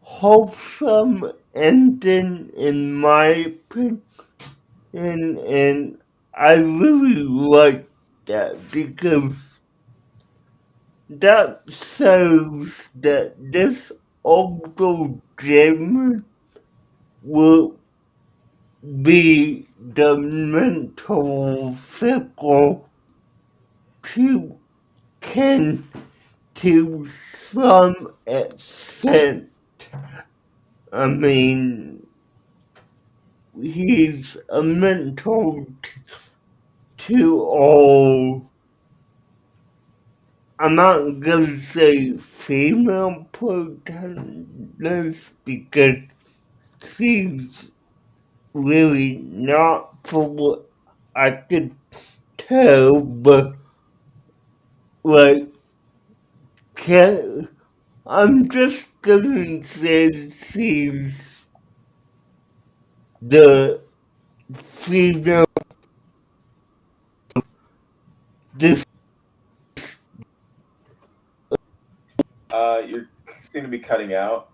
wholesome ending in my opinion, and I really like that because that shows that this older gem will be the mental fickle to Ken to some extent. I mean, he's a mentor to all. I'm not gonna say female protagonists because she's really not for what I could tell, but like, can I'm just gonna say she's the female. This You seem to be cutting out.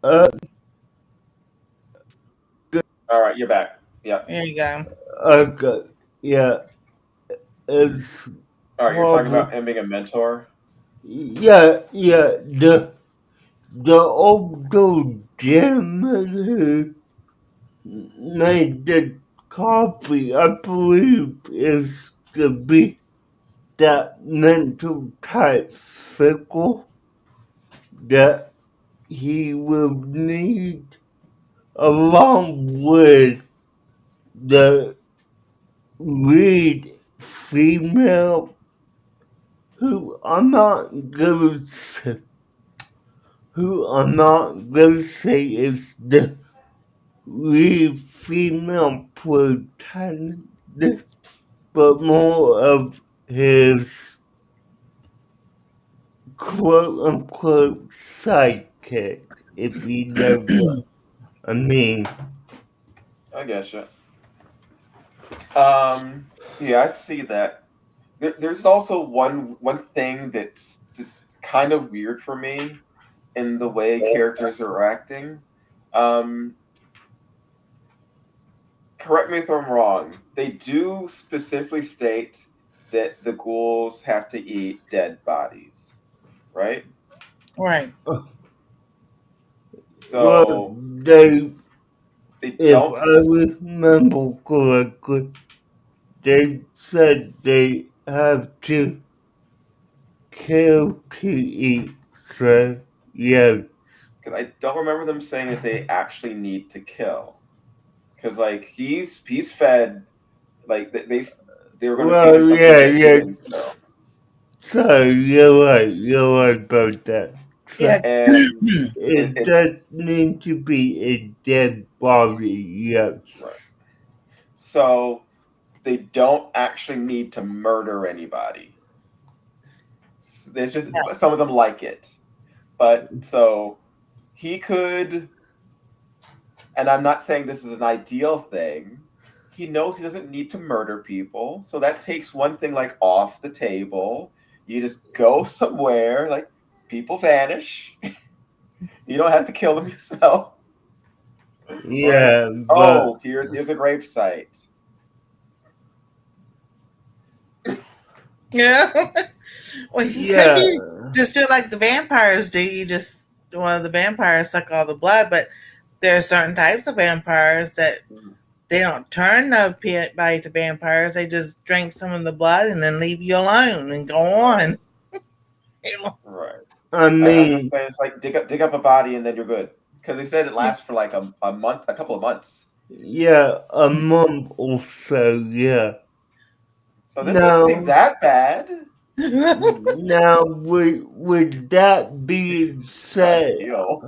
uh, All right, you're back. Yep. There you go. okay, yeah, it's All right, you're talking probably about him being a mentor. yeah the older gentleman who made the coffee, I believe, is to be that mental type fickle that he will need along with the lead female, who I'm not gonna say is the lead female protagonist, but more of his quote unquote sidekick, if you know what I mean. I getcha. Um, yeah, I see that. There's also one thing that's just kind of weird for me in the way characters are acting. Um, Correct me if I'm wrong. They do specifically state that the ghouls have to eat dead bodies, right? Right. Well, So they, they if don't. I remember correctly, they said they have to kill to eat. So, yeah, Because I don't remember them saying that they actually need to kill. Because like he's fed like they were going to feed him well, something yeah, that he yeah. didn't kill, So, you're right about that. Yeah. So, and it it does need to be a dead body, yes. right. So they don't actually need to murder anybody. There's just some of them like it, but so he could, and I'm not saying this is an ideal thing. He knows he doesn't need to murder people, so that takes one thing like off the table. You just go somewhere, like people vanish. You don't have to kill them yourself, right? Yeah, but, Oh, here's a grave site. Yeah. Well, he could yeah, be just do like the vampires do. You just one of the vampires suck all the blood, but there are certain types of vampires that they don't turn nobody to vampires. They just drink some of the blood and then leave you alone and go Right, on. right. I I'm just mean, saying it's like dig up a body and then you're good. Because they said it lasts for like a month, a couple of months. yeah, a month or so, yeah. So this doesn't seem Now, that bad. now, with that being It's not said, ideal.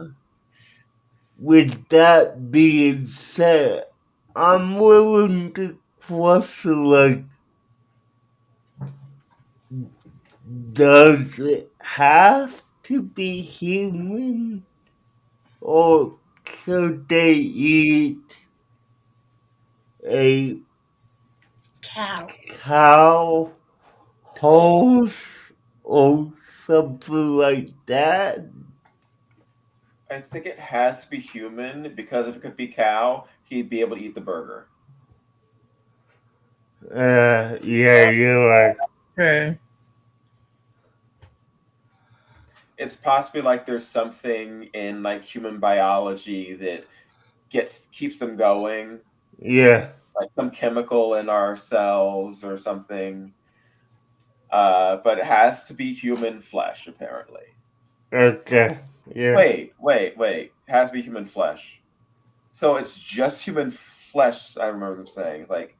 I'm willing to question, like, does it have to be human? Or could they eat a Cow. cow, horse, or something like that? I think it has to be human because if it could be cow, he'd be able to eat the burger. Yeah, you're right. True. It's possibly like there's something in like human biology that gets keeps them going, Yeah, like some chemical in our cells or something. But it has to be human flesh, apparently. okay, yeah. Wait. It has to be human flesh. So it's just human flesh, I remember them saying. Like,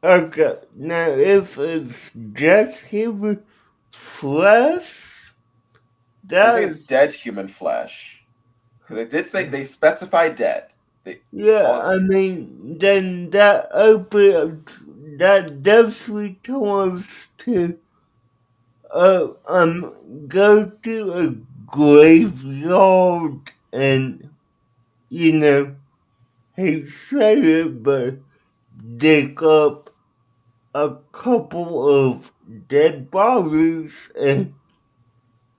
Okay, now if it's just human flesh, I think it's that's dead human flesh. Because they did say they specify dead. They yeah. all I mean, then that does return us to go to a graveyard and you know he said it, but dig up a couple of dead bodies and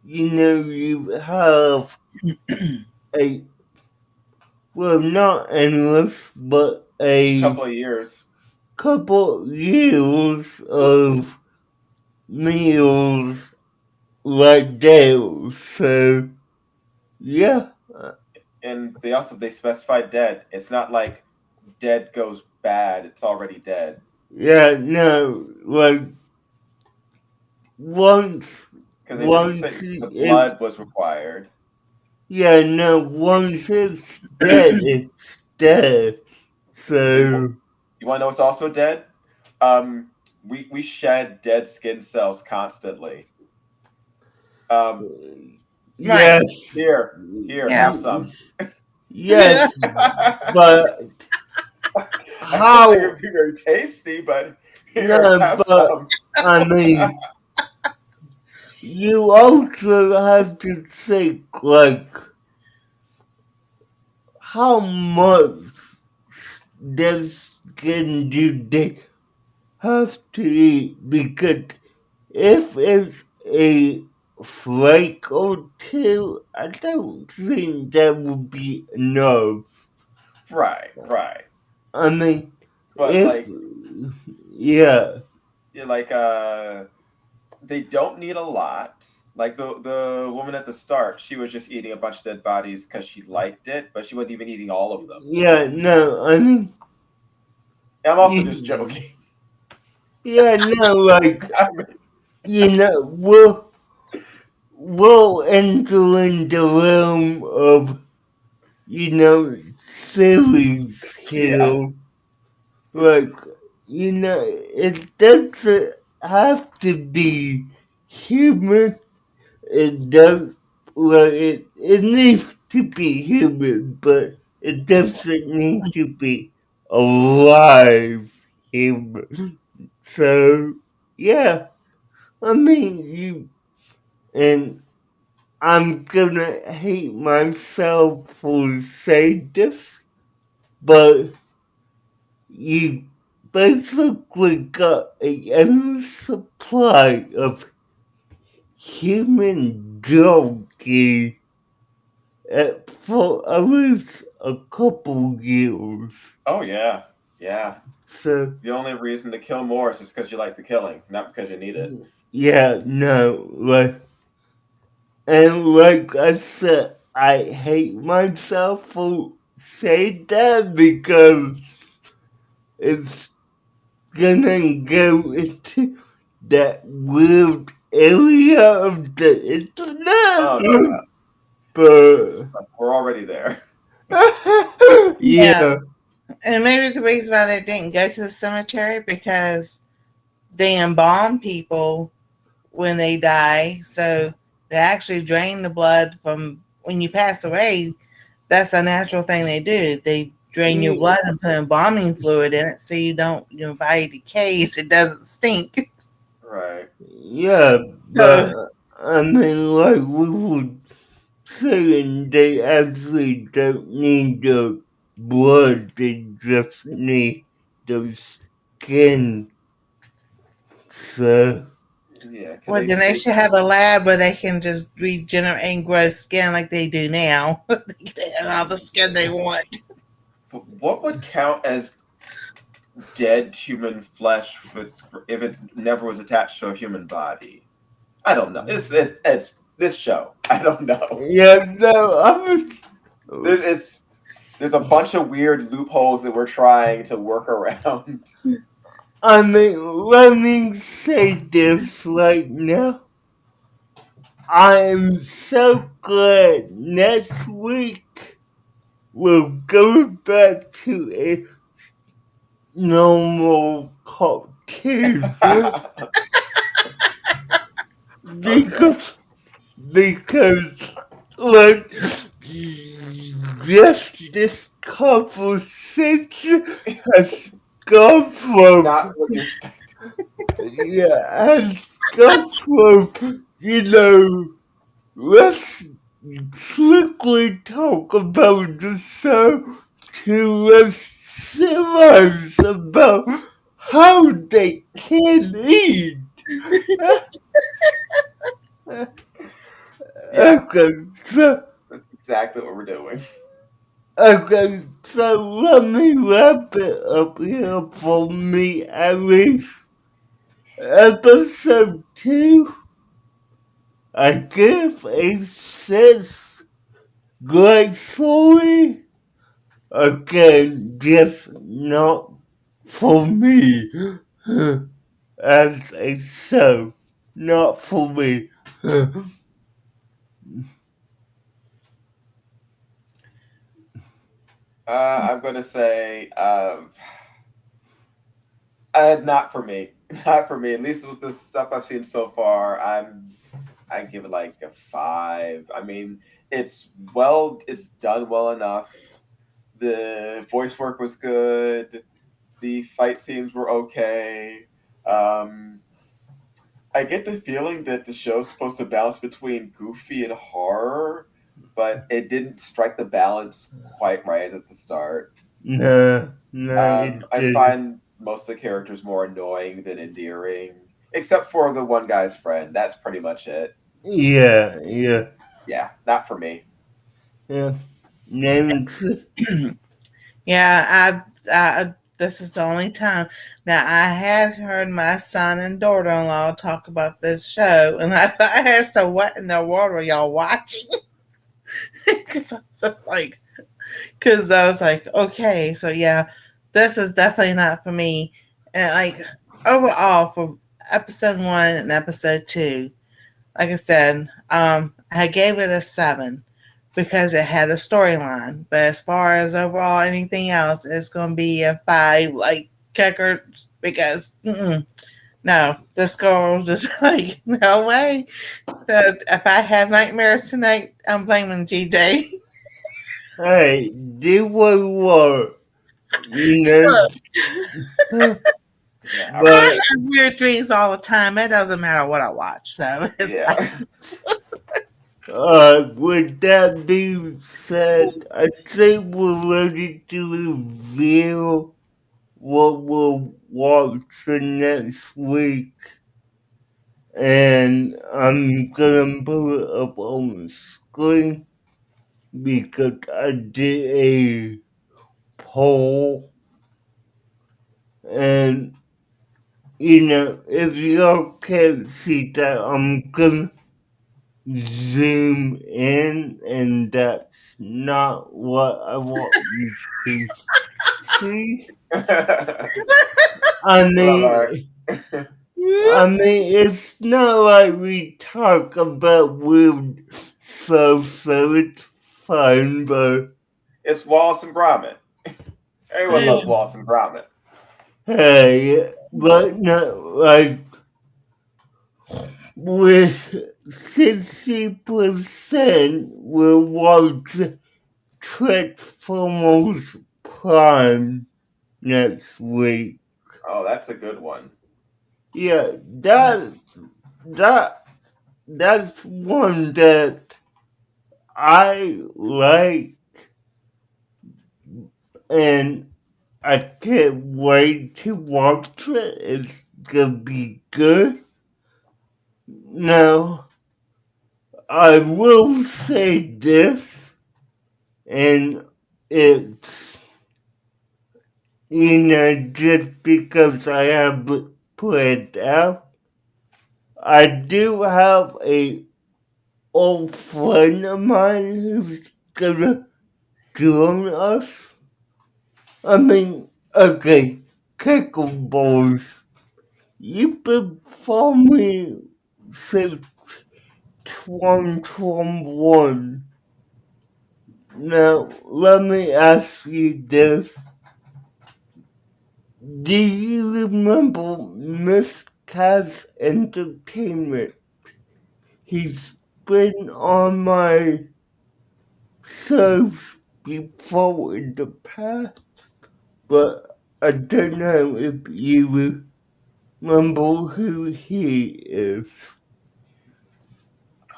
you have a well not endless but a couple of years. couple years of meals like that. So yeah, And they specified dead. It's not like dead goes bad. It's already dead. yeah, no, like once Because they didn't once say the it's blood was required. yeah, no, once it's dead, it's dead. You So you want to know what's also dead? Um, we shed dead skin cells constantly. Um, Right. yes, here, Yeah. have some. yes, I but don't think how? it'd be very tasty, but here, No, have but some. I mean, you also have to think like how much this skin do they have to eat? Because if it's a flake or two, I don't think that would be enough. Right, right. I mean, But if like, yeah, yeah, like they don't need a lot. Like the woman at the start, she was just eating a bunch of dead bodies because she liked it, but she wasn't even eating all of them. yeah, no, I mean, And I'm also just you, joking. yeah, no, like I mean, we'll enter in the realm of series yeah. here. Like, it doesn't have to be human. It does, well, it needs to be human, but it doesn't need to be alive human. So, yeah, I mean, and I'm gonna hate myself for saying this, but you basically got a endless supply of human junkie for at least a couple years. Oh yeah, yeah. So, The only reason to kill more is just because you like the killing, not because you need it. yeah, no, and like I said, I hate myself for saying that because it's gonna go into that weird area of the Oh yeah, internet. But we're already there. Yeah. yeah, And maybe the reason why they didn't go to the cemetery because they embalm people when they die. So they actually drain the blood from when you pass away. That's a natural thing they do. They drain your blood and put embalming fluid in it so you don't your body decays. It doesn't stink. Right. yeah, So but I mean, like we were saying, they actually don't need the blood, they just need the skin. So, Yeah, because well, then they they should have a lab where they can just regenerate and grow skin like they do now. They have all the skin they want. what would count as dead human flesh if it never was attached to a human body? I don't know. It's this show. I don't know. yeah, no, There's it's there's a bunch of weird loopholes that we're trying to work around. I mean, let me say this right now. I'm so glad next week we'll go back to a normal cartoon Okay. because because like just this conversation has gone from Not what you expect. yeah has gone from let's strictly talk about the show to let's serious about how they can eat. Yeah, Okay, so that's exactly what we're doing. okay, so let me wrap it up here for me at least. Episode 2, I give a 6. Great story. Again, just not for me. As a show, not for me. I'm going to say not for me. Not for me. At least with the stuff I've seen so far, I give it like a 5. I mean, it's done well enough. The voice work was good. The fight scenes were okay. Um, I get the feeling that the show's supposed to bounce between goofy and horror, but it didn't strike the balance quite right at the start. No, no, it I didn't. find most of the characters more annoying than endearing, except for the one guy's friend. That's pretty much it. Yeah, yeah, Yeah, not for me. yeah. Name. Yeah, this is the only time. Now, I have heard my son and daughter-in-law talk about this show, and I asked her, "What in the world are y'all watching?" Because I was just like, because I was like, okay, so yeah, this is definitely not for me. And like overall, for episode 1 and episode 2, like I said, I gave it a 7 because it had a storyline. But as far as overall anything else, it's going to be a 5, like kicker, because no, this girl just like no way. If I have nightmares tonight, I'm blaming GJ. Hey, do what you want, you know. Yeah, I I But mean, have weird dreams all the time. It doesn't matter what I watch. So it's like, yeah. with that being said, I think we're ready to reveal what we'll watch for next week. And I'm gonna put it up on the screen because I did a poll. And, if y'all can't see that, I'm gonna zoom in, and that's not what I want you to see. I Well, all right. mean, it's not like we talk about weird stuff, so it's fine, but It's Wallace and Gromit. Everyone yeah, loves Wallace and Gromit. hey, but not like with 60% will watch Transformers Prime next week. Oh, that's a good one. Yeah, that that's one that I like, and I can't wait to watch it. It's gonna be good. Now, I will say this, and it's, just because I have put it out, I do have a old friend of mine who's gonna join us. I mean, okay, Boys, you've been following me since 2021. Now, let me ask you this. Do you remember Miss Cat's Entertainment? He's been on my shows before in the past, but I don't know if you remember who he is.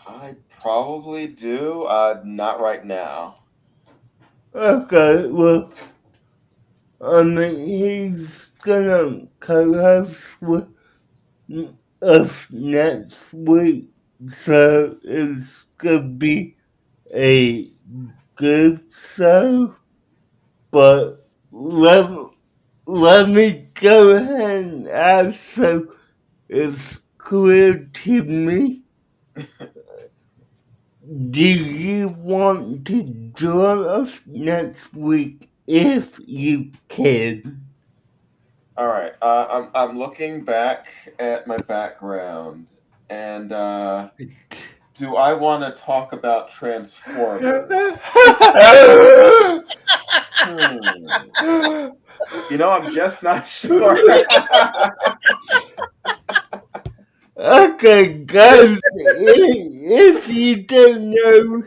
I probably do. Not right now. Okay, well, I mean, he's gonna co-host with us next week, so it's gonna be a good show. But let me go ahead and ask, so it's clear to me. Do you want to join us next week if you can? All right. I'm looking back at my background, and do I want to talk about Transformers? Hmm. I'm just not sure. Okay, guys, if you don't know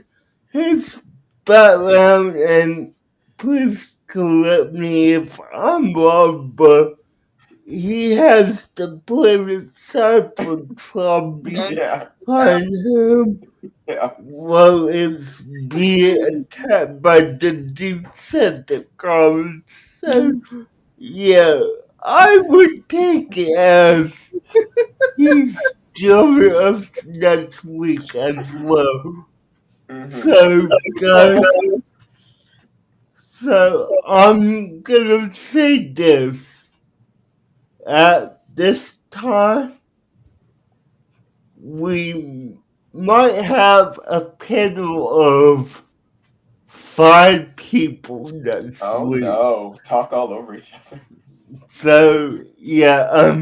his background, and please correct me if I'm wrong, but he has the planet Cybertron Yeah, behind him yeah. while it's being attacked by the Decepticons. So, yeah, I would take it as he's joining us next week as well. Hmm. So, guys, so I'm gonna say this. At this time, we might have a panel of 5 people next Oh week. no, talk all over each other. So, yeah,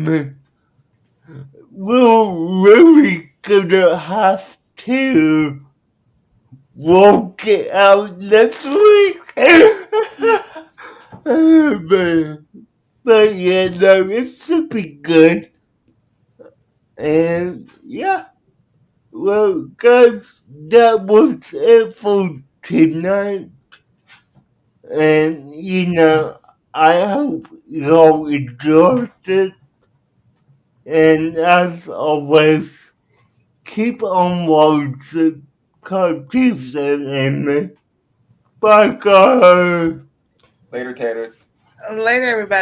we're really gonna have to work it out next week. but, but yeah, no, it should be good. And yeah, well, guys, that was it for tonight. And I hope you all enjoyed it. And as always, keep on watching cartoons and anime. Bye, guys. Later, taters. Later, everybody.